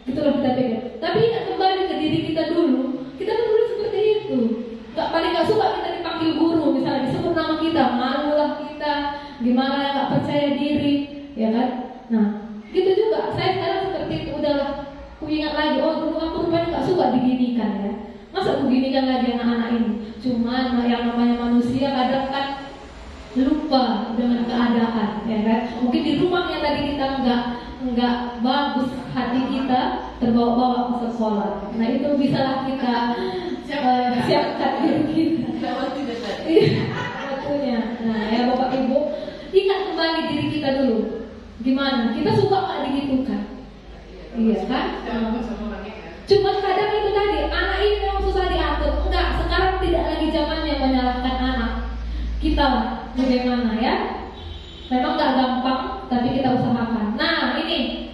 Itulah kita pikir. Tapi ingat kembali ke diri kita dulu. Kita kan dulu seperti itu. Paling gak suka kita dipanggil guru, misalnya disebut nama kita, malulah kita, gimana ya gak percaya diri, ya kan? Nah, gitu juga. Saya sekarang seperti itu, udahlah. Aku ingat lagi, oh dulu aku rupanya gak suka diginikan ya. Masa aku ginikan lagi anak-anak ini? Cuman yang namanya manusia kadang kan lupa dengan keadaan, ya kan? Mungkin di rumahnya tadi kita nggak bagus, hati kita terbawa-bawa ke sekolah. Nah itu bisalah kita siapkan diri kita. Iya, waktunya. Nah ya Bapak Ibu, ingat kembali diri kita dulu. Gimana? Kita suka nggak digitukan? Iya kan? Cuma kadang itu tadi, anak ini memang susah diatur. Enggak, sekarang tidak lagi zamannya menyalahkan anak. Kita lah, bagaimana ya? Memang nggak gampang, tapi kita usahakan. Nah ini,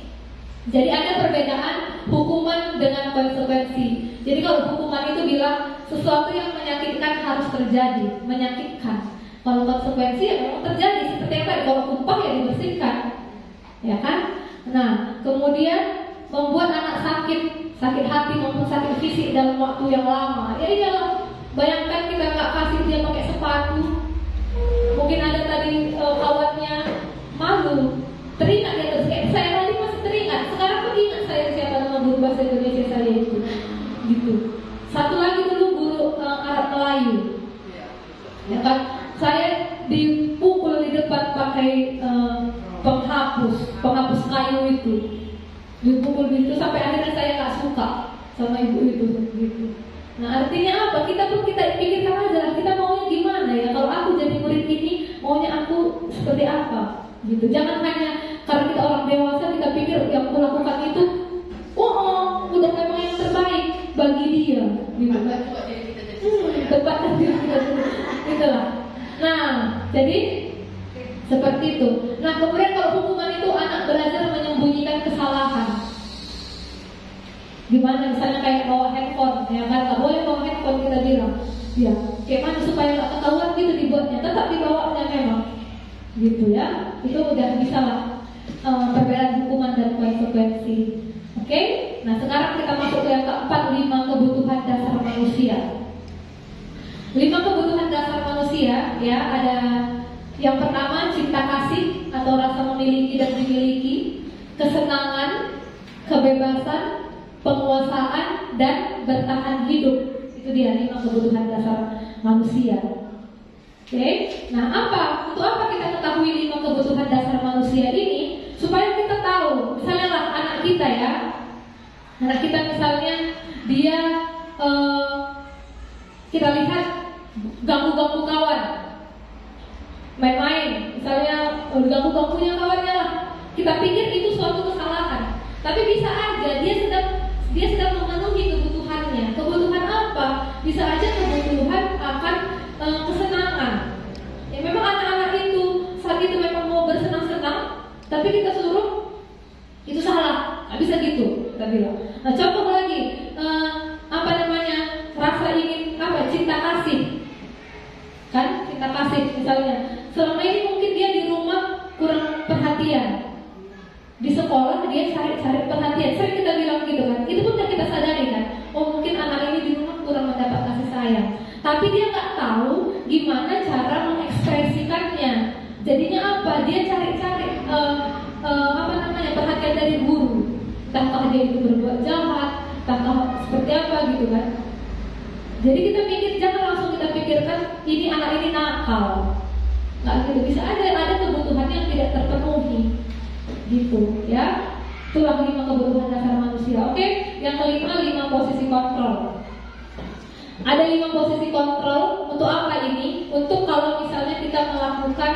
jadi ada perbedaan hukuman dengan konsekuensi. Jadi kalau hukuman itu bilang sesuatu yang menyakitkan harus terjadi, menyakitkan. Kalau konsekuensi ya memang terjadi. Seperti yang tadi, kalau upah ya dibersihkan, ya kan? Nah kemudian membuat anak sakit hati maupun sakit fisik dalam waktu yang lama. Ya iyalah, bayangkan kita nggak kasih dia pakai sepatu. Mungkin ada tadi kawannya malu, teringat dia terus kayak saya tadi masih teringat. Sekarang pun ingat saya siapa nama guru bahasa Indonesia saya itu, gitu. Satu lagi dulu guru Arab Melayu, ya kan? Saya dipukul di depan pakai penghapus kayu itu, dipukul gitu sampai akhirnya saya nggak suka sama ibu itu, gitu. Nah artinya apa? Kita pikirkan aja, kita maunya gimana ya? Kalau aku jadi murid ini, maunya aku seperti apa? Gitu. Jangan hanya karena kita orang dewasa kita pikir yang aku lakukan itu, udah memang yang terbaik bagi dia. Gitu. Tepat diri kita dulu. Itulah. Nah, jadi seperti itu. Nah kemudian kalau hukuman itu anak belajar menyembunyikan kesalahan. Gimana misalnya kayak bawa handphone, ya kan nggak boleh bawa handphone kita bilang, ya kayak mana supaya nggak ketahuan gitu dibuatnya, tetap dibawanya memang, gitu ya. Itu udah bisa lah perbedaan hukuman dan konsekuensi. Oke, nah sekarang kita masuk ke yang keempat, 5 kebutuhan dasar manusia. 5 kebutuhan dasar manusia, ya ada yang pertama cinta kasih atau rasa memiliki dan dimiliki, kesenangan, kebebasan, penguasaan dan bertahan hidup. Itu dia 5 kebutuhan dasar manusia. Oke, nah untuk apa kita ketahui 5 kebutuhan dasar manusia ini? Supaya kita tahu, misalnya lah anak kita ya, anak kita misalnya dia kita lihat ganggu-ganggu kawan, main-main, misalnya ganggu-ganggunya kawannya lah. Kita pikir itu suatu kesalahan, tapi bisa aja dia sedang memenuhi kebutuhannya. Kebutuhan apa? Bisa aja kebutuhan akan kesenangan. Ya memang anak-anak itu saat itu memang mau bersenang-senang, tapi kita suruh itu salah. Nggak bisa gitu kita bilang. Nah contoh lagi, rasa ingin cinta kasih, kan? Cinta kasih misalnya. Selama ini mungkin dia di rumah kurang perhatian. Di sekolah dia cari perhatian. Sering kita bilang gitu kan. Itu pun kita sadari kan. Oh mungkin anak ini di rumah kurang mendapat kasih sayang. Tapi dia nggak tahu gimana cara mengekspresikannya. Jadinya apa? Dia cari-cari perhatian dari guru. Entahkah dia itu berbuat jahat, entahkah seperti apa gitu kan. Jadi kita jangan langsung kita pikirkan ini anak ini nakal. Nggak gitu. Bisa ada kebutuhan yang tidak terpenuhi. Gitu ya. Itulah 5 kebutuhan dasar manusia. Oke, yang kelima 5 posisi kontrol. Ada 5 posisi kontrol. Untuk apa ini? Untuk kalau misalnya kita melakukan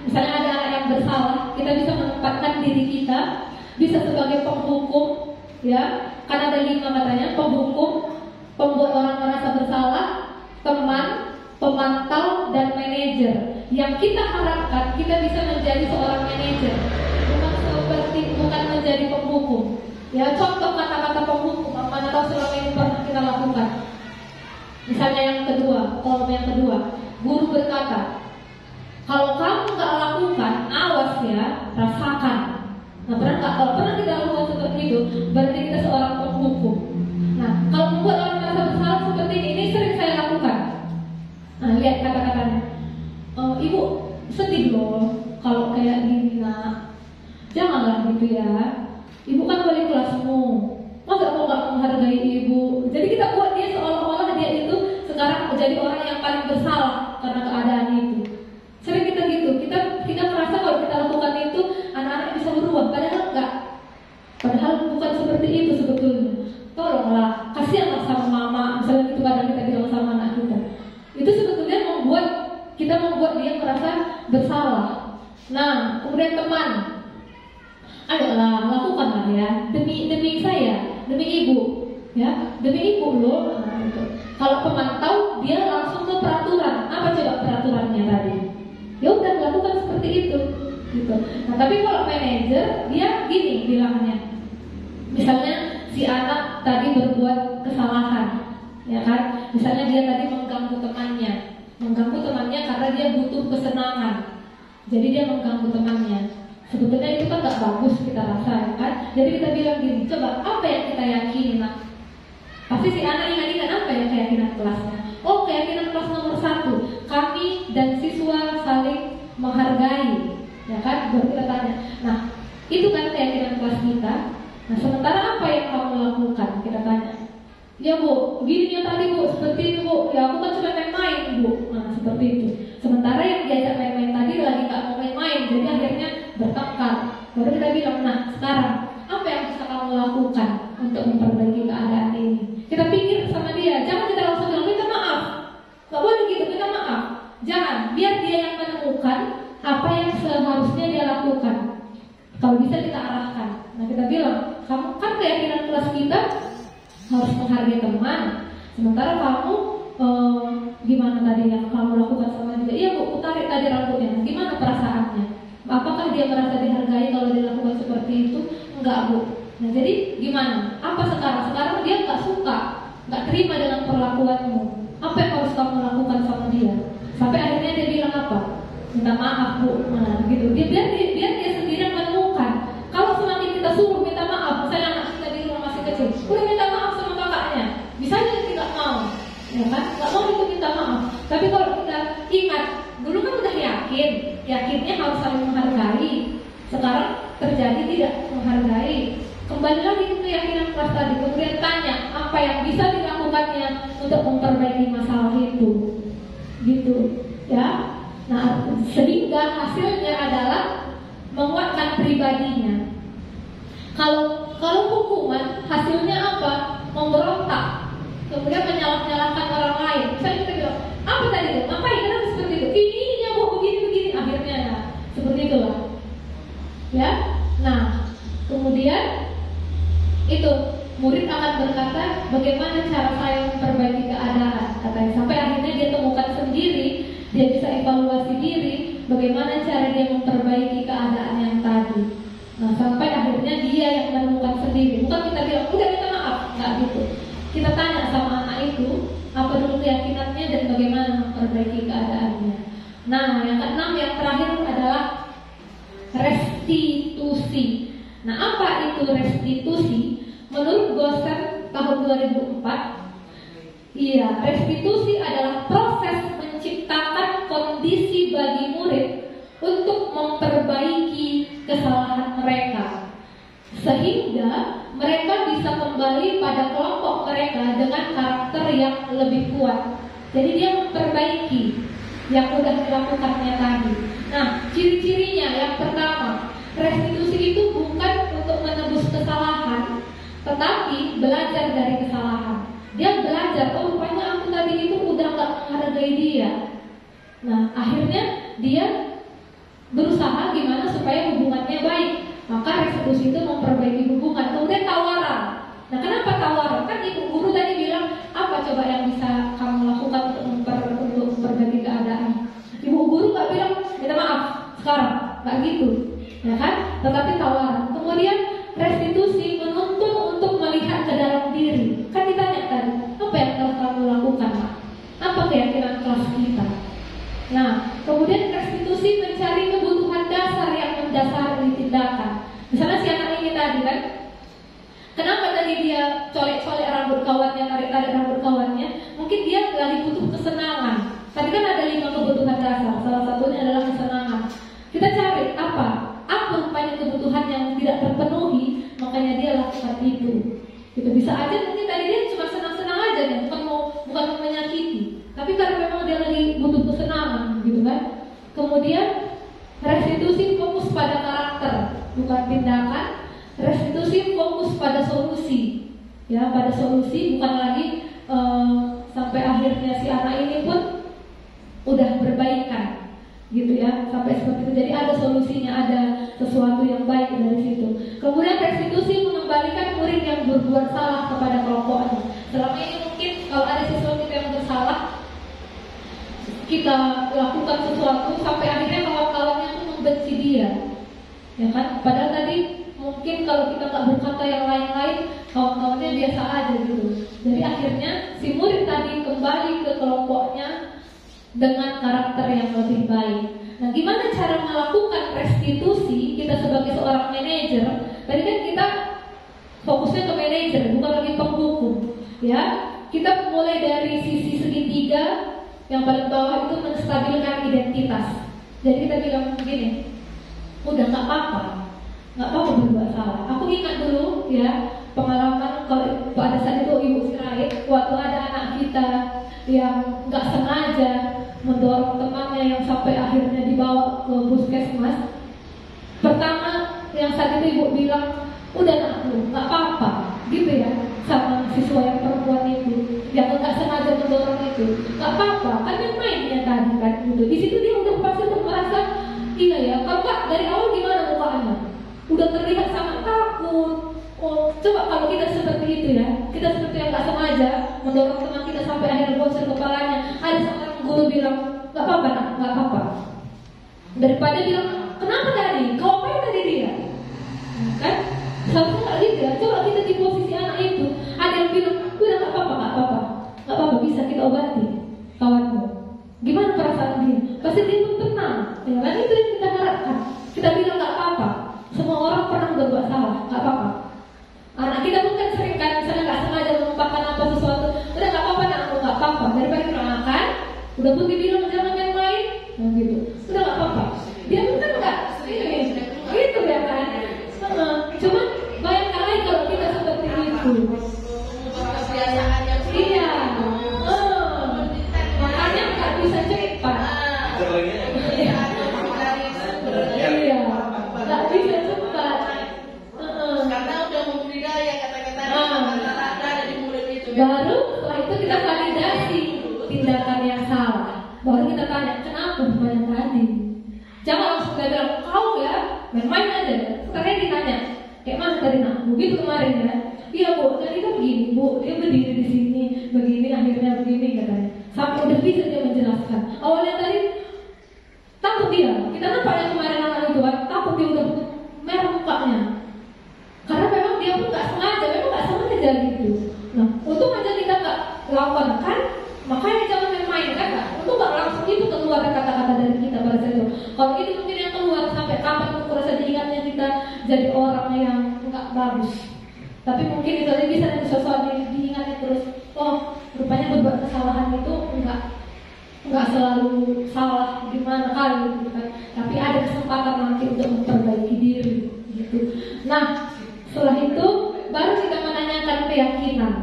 misalnya ada anak yang bersalah, kita bisa menempatkan diri kita bisa sebagai penghukum, ya. Kan ada 5 katanya, penghukum, pembuat orang merasa bersalah, teman, pemantau, dan manajer. Yang kita harapkan kita bisa menjadi seorang manajer, bukan menjadi penghukum. Ya, contoh kata-kata penghukum mana tahu selama ini pernah kita lakukan. Misalnya yang kedua, kolom yang kedua, Guru berkata, kalau kamu nggak lakukan, awas ya, rasakan. Nah, kalau pernah kita lakukan seperti itu, berarti kita seorang penghukum. Nah, kalau membuat orang merasa bersalah seperti ini sering saya lakukan. Nah, lihat kata-katanya. Ibu sedih loh kalau kayak gini, nak. Janganlah gitu ya. Ibu kan wali kelasmu. Masa kau nggak menghargai ibu? Jadi kita buat dia seolah-olah dia itu sekarang menjadi orang yang paling bersalah karena keadaan itu. Sering kita gitu. Kita merasa kalau kita lakukan itu anak-anak bisa berubah, padahal enggak. Padahal bukan seperti itu sebetulnya. Tolonglah, kasihanlah sama mama. Misalnya itu kadang kita bilang sama anak kita. Itu sebetulnya membuat dia merasa bersalah. Nah, kemudian teman, ayolah lakukanlah ya, demi saya, demi ibu, ya, demi ibu loh. Nah, itu. Kalau pemantau dia langsung ke peraturan. Apa coba peraturannya tadi? Ya udah lakukan seperti itu, gitu. Nah, tapi kalau manajer dia gini bilangnya, misalnya si anak tadi berbuat kesalahan, ya kan? Misalnya dia tadi mengganggu temannya karena dia butuh kesenangan. Jadi dia mengganggu temannya. Sebetulnya itu kan gak bagus kita rasa, ya kan? Jadi kita bilang gini, coba apa yang kita yakini, nak? Pasti si anak ingat-ingat apa ya keyakinan kelasnya. Oh, keyakinan kelas nomor 1, kami dan siswa saling menghargai, ya kan? Baru kita tanya. Nah, itu kan keyakinan kelas kita. Nah, sementara apa yang kamu lakukan? Kita tanya. Ya bu, gini tadi bu, seperti itu bu. Ya aku kan cuma main-main bu. Nah seperti itu. Sementara yang diajak main-main tadi lagi gak mau main-main, jadi akhirnya bertengkar. Baru kita bilang, nah sekarang apa yang bisa kamu lakukan untuk memperbaiki keadaan ini? Kita pikir sama dia, jangan kita langsung bilang minta maaf. Gak boleh gitu, minta maaf. Jangan, biar dia yang menemukan apa yang seharusnya dia lakukan. Kalau bisa kita arahkan. Nah kita bilang, kamu kan keyakinan kelas kita harus menghargai teman. Sementara kamu gimana tadi yang kamu lakukan sama dia? Iya bu, tarik tadi rambutnya. Gimana perasaannya? Apakah dia merasa dihargai kalau dilakukan seperti itu? Enggak bu. Nah jadi gimana? Apa sekarang? Sekarang dia nggak suka, nggak terima dengan perlakuanmu. Apa yang harus kamu lakukan sama dia? Sampai akhirnya dia bilang apa? Minta maaf bu. Nah gitu. Biar dia sendiri yang menemukan. Kalau semakin kita suruh minta maaf, misalnya anak kita di rumah masih kecil, udah minta maaf sama kakaknya, bisa dia tidak mau, ya kan? Nggak mau itu minta maaf. Tapi kalau kita ingat, dulu kan udah yakinnya harus saling menghargai. Sekarang terjadi tidak menghargai. Kembali lagi ke keyakinan kelas tadi. Kemudian tanya apa yang bisa dilakukannya untuk memperbaiki masalah itu, gitu, ya. Nah, sehingga hasilnya adalah menguatkan pribadinya. Kalau hukuman hasilnya apa? Memberontak, kemudian menyalahkan orang lain. Misalnya kita bilang, apa tadi itu? Ngapain? Kenapa seperti itu? Ininya bu begini. Akhirnya ya, seperti itulah. Ya. Nah, kemudian itu murid akan berkata, bagaimana cara saya memperbaiki keadaan? Katanya sampai akhirnya dia temukan sendiri, dia bisa evaluasi diri, bagaimana cara dia memperbaiki keadaan yang tadi. Nah sampai akhirnya dia yang menemukan sendiri. Bukan kita bilang, udah minta maaf, nggak gitu. Kita tanya sama anak itu, apa dulu keyakinannya dan bagaimana memperbaiki keadaannya. Nah yang keenam, yang terakhir adalah restitusi. Nah apa itu restitusi? Menurut Gosser tahun 2004, iya, restitusi adalah proses menciptakan kondisi bagi murid untuk memperbaiki kesalahan mereka, sehingga mereka bisa kembali pada kelompok mereka dengan karakter yang lebih kuat. Jadi dia memperbaiki yang sudah dilakukannya tadi. Nah, ciri-cirinya yang pertama, restitusi itu bukan untuk menebus kesalahan, tetapi belajar dari kesalahan. Dia belajar, oh rupanya aku tadi itu udah gak menghargai dia. Nah, akhirnya dia berusaha gimana supaya hubungannya baik. Maka restitusi itu memperbaiki hubungan. Kemudian tawaran. Nah, kenapa tawaran? Kan ibu guru tadi bilang, apa coba yang bisa kamu lakukan untuk memperbaiki keadaan? Ibu guru gak bilang, minta maaf sekarang, gak gitu, ya kan? Tetapi tawaran. Kemudian restitusi menuntun untuk melihat ke dalam diri. Kan ditanya tadi, apa yang telah kamu lakukan? Apa keyakinan kelas kita? kawannya, tarik-tarik rambut kawannya, mungkin dia lagi butuh kesenangan. Tadi kan ada 5 kebutuhan dasar, salah satunya adalah kesenangan. Kita cari apa rupanya kebutuhan yang tidak terpenuhi, makanya dia lakukan itu. Itu bisa aja mungkin tadi dia cuma senang-senang aja, ya, bukan mau menyakiti, tapi karena memang dia lagi butuh kesenangan, gitu kan. Kemudian restitusi fokus pada karakter, bukan tindakan. Restitusi fokus pada solusi, ya, pada solusi, bukan lagi sampai akhirnya si anak ini pun udah berbaikan, gitu ya, sampai seperti itu. Jadi ada solusinya, ada sesuatu yang baik dari situ. Kemudian restitusi mengembalikan murid yang berbuat salah kepada kelompoknya. Selama ini mungkin kalau ada siswa kita yang bersalah, kita lakukan sesuatu sampai akhirnya kawan-kawannya itu membenci dia, ya kan? Padahal tadi mungkin kalau kita nggak berkata yang lain-lain, kawan-kawannya biasa aja gitu. Jadi akhirnya si murid tadi kembali ke kelompoknya dengan karakter yang lebih baik. Nah, gimana cara melakukan restitusi? Kita sebagai seorang manajer, tadi kan kita fokusnya ke manajer, bukan lagi penghukum, ya. Kita mulai dari sisi segitiga. Yang paling bawah itu menstabilkan identitas. Jadi kita bilang begini, udah nggak apa-apa berbuat salah. Aku ingat dulu ya pengalaman kalau pada saat itu Ibu Sirait, waktu ada anak kita yang nggak sengaja mendorong temannya yang sampai akhirnya dibawa ke puskesmas. Pertama yang saat itu Ibu bilang, udah nakku, nggak apa-apa, gitu ya, sama siswa yang perempuan itu yang nggak sengaja mendorong itu, nggak apa-apa, kan yang mainnya tadi kan, gitu. Di situ dia udah pasti merasa, iya ya, kalau nggak dari awal gimana mukanya, udah terlihat sangat takut. Oh, coba kalau kita seperti itu ya, kita seperti yang nggak sengaja mendorong teman kita sampai akhirnya bocor kepalanya. Ada seorang guru bilang, nggak apa-apa nak, nggak apa-apa. Daripada bilang, kenapa tadi? Kau apain tadi dia? Kan? Seharusnya nggak gitu ya. Coba kita di posisi anak itu, ada yang bilang, udah nggak apa-apa, bisa kita obati kawanmu. Gimana perasaan dia? Pasti dia pun tenang. Ya kan itu yang kita harapkan. Kita bilang nggak apa-apa. Semua orang pernah berbuat salah, nggak apa-apa. Anak kita pun kan sering kan, misalnya nggak sengaja melupakan apa sesuatu, udah nggak apa-apa nak, nggak apa-apa. Daripada kita makan, udah pun dibilang jangan yang lain, nah gitu. Udah nggak apa-apa. Dia pun kan nggak, gitu ya kan. Cuman bayangkan lagi kalau kita seperti itu. Kebiasaan yang Iya. Makanya nggak bisa cepat. Iya. Nggak bisa cepat. karena udah membudidaya kata-kata ada di mulut itu. Baru setelah itu kita validasi tindakan yang salah. Baru kita tanya kenapa bukan tadi. Jangan langsung kita bilang kau ya main-main aja. Sekarang ditanya kayak mana tadi nak? Begitu kemarin ya. Iya bu, tadi kan begini bu, dia berdiri di sini, begini akhirnya begini katanya. Sampai udah bisa dia menjelaskan. Awalnya tadi takut dia. Kita nampak yang kemarin anak itu kan, takut dia udah merah mukanya. Karena memang dia pun nggak sengaja gitu. Nah, untung aja kita nggak lawan kan, makanya jangan main-main kan. Untung nggak langsung itu keluar kata-kata dari kita pada saat itu. Kalau itu mungkin yang keluar sampai kapan pun rasa diingatnya kita jadi orang yang nggak bagus. Tapi mungkin itu aja bisa nanti sesuatu diingatnya terus. Oh, rupanya berbuat kesalahan itu nggak selalu salah gimana kali gitu kan. Tapi ada kesempatan nanti untuk memperbaiki diri gitu. Nah, setelah itu baru kita menanyakan keyakinan.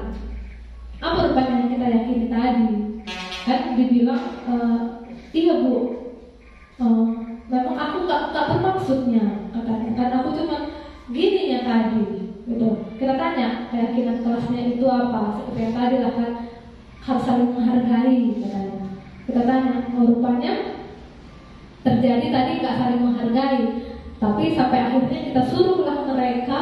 Apa rupanya yang kita yakini tadi? Kan dibilang, iya bu, memang aku nggak bermaksudnya katanya. Karena aku cuma gininya tadi, gitu. Kita tanya keyakinan kelasnya itu apa? Seperti yang tadi lah kan, harus saling menghargai katanya. Kita tanya, rupanya terjadi tadi nggak saling menghargai. Tapi sampai akhirnya kita suruhlah mereka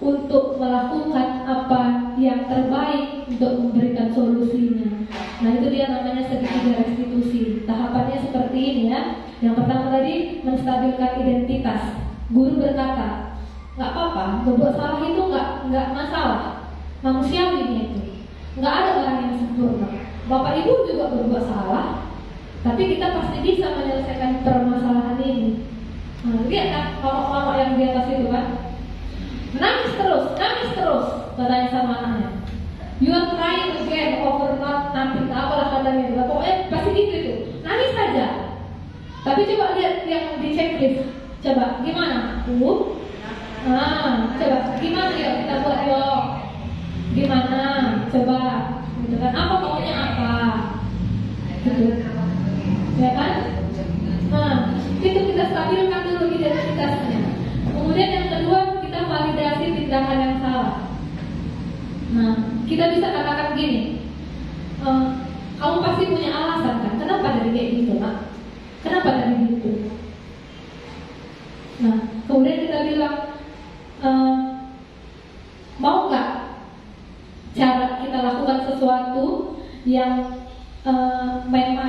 untuk melakukan apa yang terbaik untuk memberikan solusinya. Nah itu dia namanya segitiga restitusi. Tahapannya seperti ini ya. Yang pertama tadi menstabilkan identitas. Guru berkata, nggak apa-apa, berbuat salah itu nggak masalah. Manusiawi itu. Nggak ada orang yang sempurna. Bapak ibu juga berbuat salah, tapi kita pasti bisa menyelesaikan permasalahan ini. Nah, lihat kan mama-mama yang di atas itu kan, nangis terus, katanya sama anaknya. You are trying again over not nothing, apalah katanya itu. Pokoknya pasti gitu itu. Nangis saja. Tapi coba lihat yang di checklist. Coba gimana? Coba gimana ya kita buat yuk. Gimana? Coba. Gitu kan? Apa maunya apa? Gitu. Ya kan? Itu kita stabilkan dulu identitasnya. Kemudian yang kedua, kita validasi tindakan yang salah. Nah, kita bisa katakan gini, kamu pasti punya alasan kan? Kenapa dari kayak gitu, Mak? Kenapa dari gitu? Nah, kemudian kita bilang, mau nggak cara kita lakukan sesuatu yang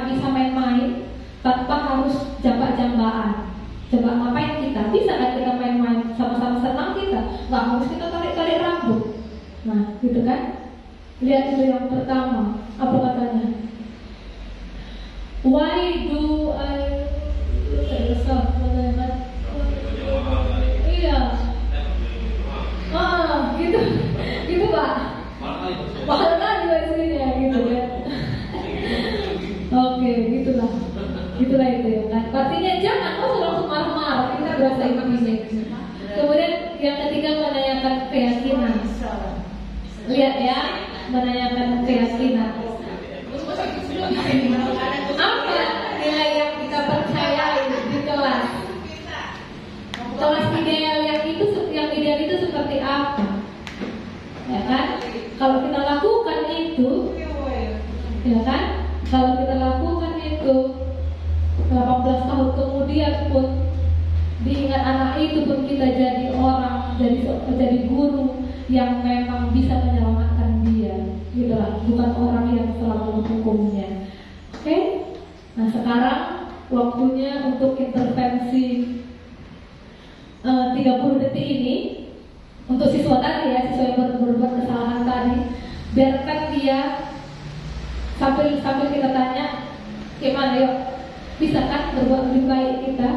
bisa main-main tanpa harus jambak-jambakan? Coba ngapain kita? Bisa kan kita main-main sama-sama senang kita? Nggak harus kita tarik-tarik rambut. Nah, gitu kan? Lihat itu yang pertama. Apa katanya? Why do I Iya. Gitu. Gitu, Pak. Mahal kali bahasanya gitu ya. Oke, gitulah. Gitulah itu ya kan. Artinya jangan langsung marah-marah. Kita berasa ini. Kemudian yang ketiga, menanyakan keyakinan. Lihat ya, menanyakan keyakinan. Apa nilai yang kita percayai di kelas? Kelas ideal yang ideal itu seperti apa? Ya kan? Kalau kita lakukan itu, ya kan? Kalau kita lakukan itu 18 tahun kemudian pun diingat anak itu pun kita jadi orang, jadi guru yang memang bisa menyelamatkan dia, gitulah, bukan orang yang selalu menghukumnya. Oke? Nah, sekarang waktunya untuk intervensi 30 detik ini untuk siswa tadi ya, siswa yang berbuat kesalahan tadi. Biarkan dia sambil kita tanya, gimana yuk, bisa kan berbuat lebih baik kita?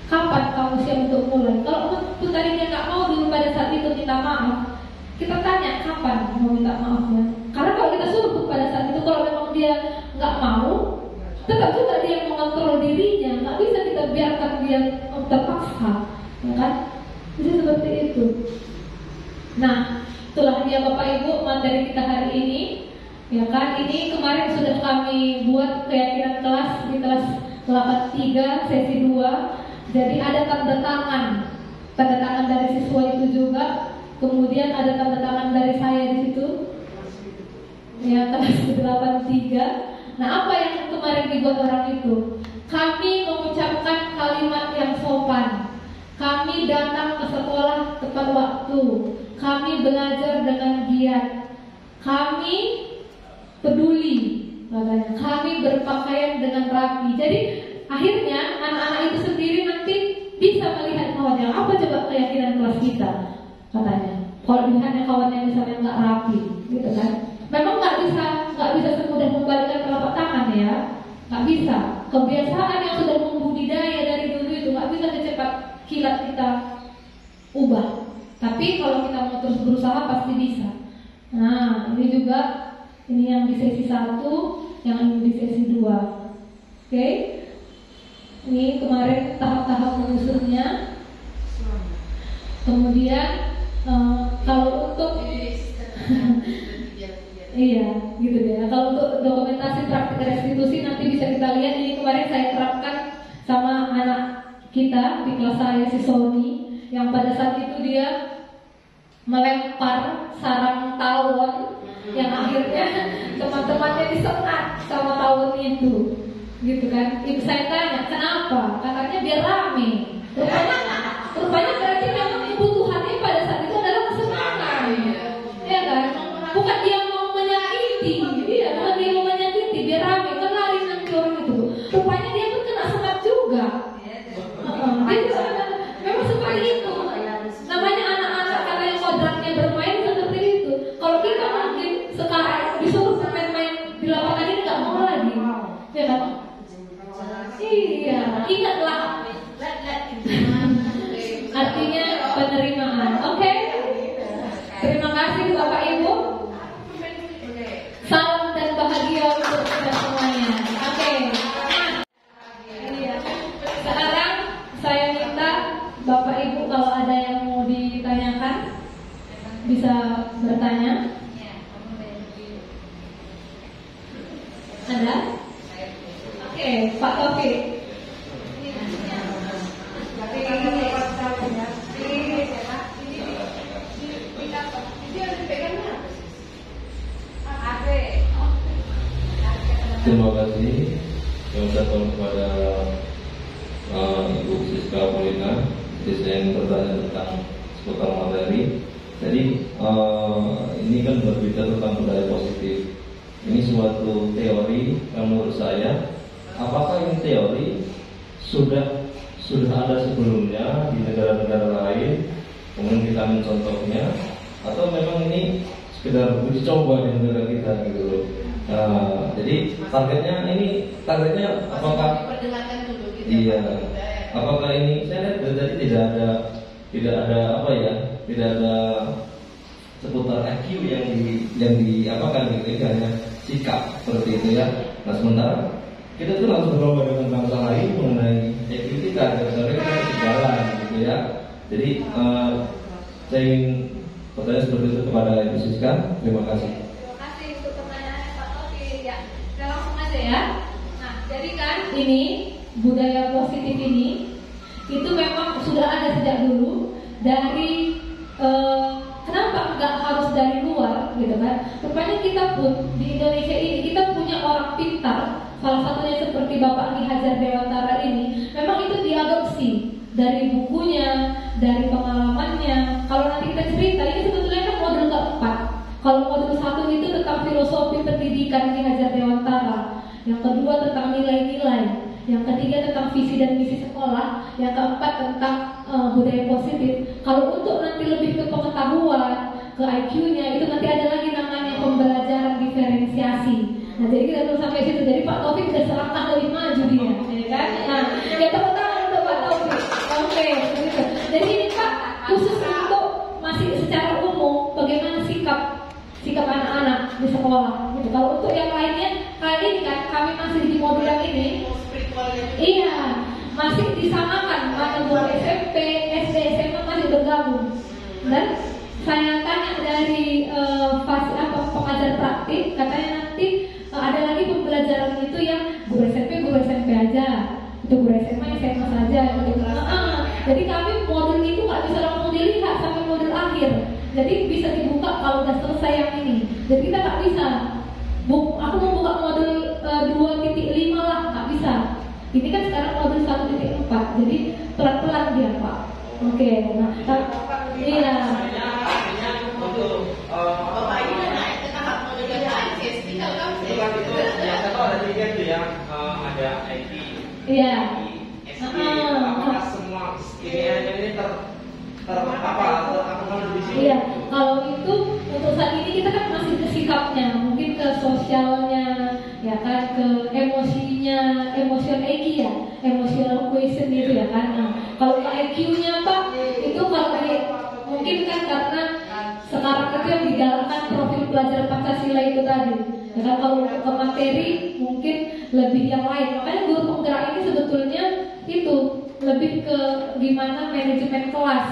Kapan kamu siap untuk mulai? Kalau itu tadinya nggak mau dulu pada saat itu minta maaf, kita tanya kapan mau minta maafnya. Karena kalau kita suruh pada saat itu, kalau memang dia nggak mau, tetap juga dia mengontrol dirinya. Nggak bisa kita biarkan dia terpaksa, ya kan? Jadi seperti itu. Nah, itulah dia Bapak Ibu materi kita hari ini, ya kan? Ini kemarin sudah kami buat keyakinan kelas di kelas 83 sesi 2. Jadi ada tanda tangan dari siswa itu juga, kemudian ada tanda tangan dari saya di situ, ya kelas 83. Nah, apa yang kemarin dibuat orang itu? Kami mengucapkan kalimat yang sopan. Kami datang ke sekolah tepat waktu. Kami belajar dengan giat. Kami peduli, katanya. Kami berpakaian dengan rapi. Jadi akhirnya anak-anak itu sendiri nanti bisa melihat kawannya. Apa coba keyakinan kelas kita, katanya. Kalau lihatnya kawannya misalnya nggak rapi, gitu kan? Memang nggak bisa semudah membalikkan telapak tangan ya, nggak bisa. Kebiasaan yang sudah membudidaya dari dulu itu nggak bisa secepat kilat kita ubah. Tapi kalau kita mau terus berusaha pasti bisa. Nah, ini juga ini yang di sesi 1, yang di sesi 2. Oke? Ini kemarin tahap-tahap menyusunnya. Kemudian kalau untuk iya, gitu deh. Kalau untuk dokumentasi praktik restitusi nanti bisa kita lihat. Ini kemarin saya terapkan sama anak kita di kelas saya, si Sony, yang pada saat itu dia melempar sarang tawon yang akhirnya teman-temannya disengat sama tawon itu, gitu kan. Ibu saya tanya kenapa, katanya biar rame. Rupanya berarti memang kebutuhannya pada saat itu adalah kesenangan, ya kan? Bukan dia mau menyakiti, bukan dia mau menyakiti, biar rame, kan lari nanti orang itu. Rupanya dia pun kena sengat juga. Memang seperti itu. Namanya anak-anak katanya kodratnya bermain seperti itu. Kalau kita mungkin sekarang disuruh main-main di lapangan ini nggak mau lagi, ya kan? Iya, ingatlah. Artinya penerimaan. Oke? Terima kasih Bapak Ibu. Oke, Pak Taufik. Terima kasih yang saya kepada Ibu Siska Polina. Saya bertanya tentang seputar materi. Jadi ini kan berbicara tentang budaya positif. Ini suatu teori yang menurut saya, apakah ini teori sudah ada sebelumnya di negara-negara lain, kemudian kita mencontohnya, atau memang ini sekedar uji coba di negara kita gitu loh. Jadi targetnya apakah iya, apakah ini saya lihat tadi tidak ada seputar IQ yang diapakan gitu, hanya sikap seperti itu ya. Nah sementara kita tuh langsung berlomba dengan bangsa lain mengenai IQ kita, sebenarnya kita sejalan gitu ya. Jadi saya ingin bertanya seperti itu kepada Ibu Siska. Terima kasih. Ya. Nah, jadi kan ini budaya positif ini itu memang sudah ada sejak dulu dari kenapa nggak harus dari luar gitu kan? Rupanya kita pun di Indonesia ini kita punya orang pintar, salah satunya seperti Bapak Ki Hajar Dewantara ini, memang itu diadopsi dari bukunya, dari pengalamannya. Kalau nanti kita cerita ini sebetulnya kan modul keempat. Kalau modul 1 itu tentang filosofi pendidikan Ki Hajar Dewantara. Yang kedua tentang nilai-nilai, yang ketiga tentang visi dan misi sekolah, yang keempat tentang budaya positif. Kalau untuk nanti lebih ke pengetahuan, ke IQ-nya, itu nanti ada lagi namanya pembelajaran diferensiasi. Nah, jadi kita belum sampai situ. Jadi Pak Taufik sudah selangkah lebih maju dia, ya kan? Nah, ya tepuk tangan untuk Pak Taufik. Oke, begitu. Jadi ini Pak khusus untuk masih secara umum bagaimana sikap anak-anak di sekolah gitu. Kalau untuk yang lainnya kali ini kan kami masih di modul yang ini, iya masih disamakan mana guru SMP, SD, SMA masih bergabung. Dan saya tanya dari pengajar praktik, katanya nanti ada lagi pembelajaran itu yang guru SMP aja, itu guru SMA saja gitu. Jadi kami modul itu nggak bisa langsung dilihat sampai modul akhir. Jadi bisa dibuka kalau udah selesai yang ini. Jadi kita nggak bisa. Aku mau buka modul 2.5 lah, nggak bisa. Ini kan sekarang modul 1.4. Jadi pelan-pelan dia Pak. Oke. Nah, iya. Bapak ini naik ke tahap modul yang lain. Tinggal kamu. Biasa tuh ada 3 tuh yang ada IT. Iya. SD. Apakah semua ini Iya, kalau itu untuk saat ini kita kan masih ke sikapnya, mungkin ke sosialnya, ya kan, ke emosinya, emotional IQ ya, emotional quotient itu ya kan. Nah, kalau ke IQ-nya Pak, itu kalau mungkin kan karena sekarang itu yang digalakkan profil pelajaran Pancasila itu tadi. Ya kan, kalau ke materi mungkin lebih yang lain. Makanya guru penggerak ini sebetulnya itu lebih ke gimana manajemen kelas.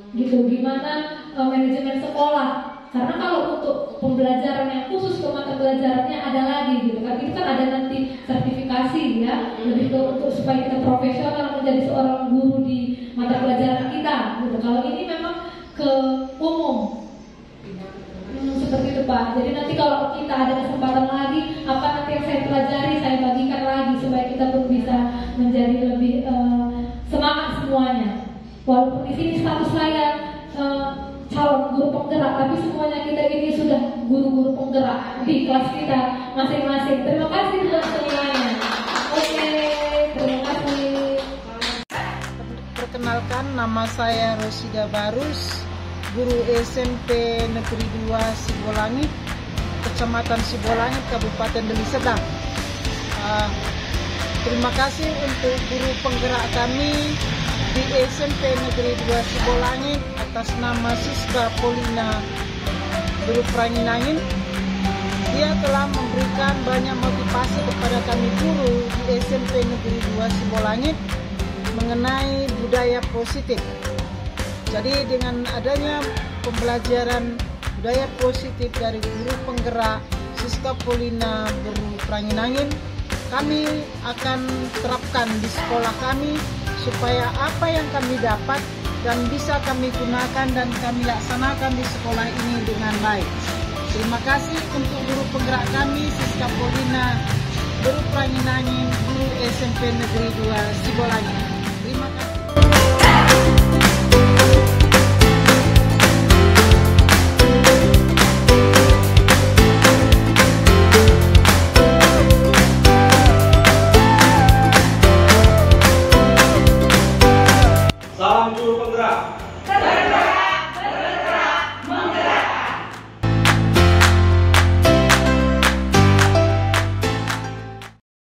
Gitu, gimana manajemen sekolah. Karena kalau untuk pembelajaran yang khusus ke mata pelajarannya ada lagi gitu kan. Itu kan ada nanti sertifikasi ya, lebih ke untuk supaya kita profesional menjadi seorang guru di mata pelajaran kita gitu. Kalau ini memang ke umum. Seperti itu Pak. Jadi nanti kalau kita ada kesempatan lagi, apa nanti yang saya pelajari saya bagikan lagi supaya kita pun bisa menjadi lebih semangat semuanya. Walaupun di sini status saya calon guru penggerak, tapi semuanya kita ini sudah guru-guru penggerak di kelas kita masing-masing. Terima kasih buat semuanya. Oke, terima kasih. Perkenalkan, nama saya Rosida Barus, guru SMP Negeri 2 Sibolangit, Kecamatan Sibolangit, Kabupaten Deli Serdang. Terima kasih untuk guru penggerak kami di SMP Negeri 2 Sibolangit atas nama Siska Polina Guru Pranginangin. Dia telah memberikan banyak motivasi kepada kami guru di SMP Negeri 2 Sibolangit mengenai budaya positif. Jadi dengan adanya pembelajaran budaya positif dari guru penggerak Siska Polina Guru Pranginangin, kami akan terapkan di sekolah kami supaya apa yang kami dapat dan bisa kami gunakan dan kami laksanakan di sekolah ini dengan baik. Terima kasih untuk guru penggerak kami, Siska Polina, Guru Pranyinangin, Guru SMP Negeri 2 Sibolangit.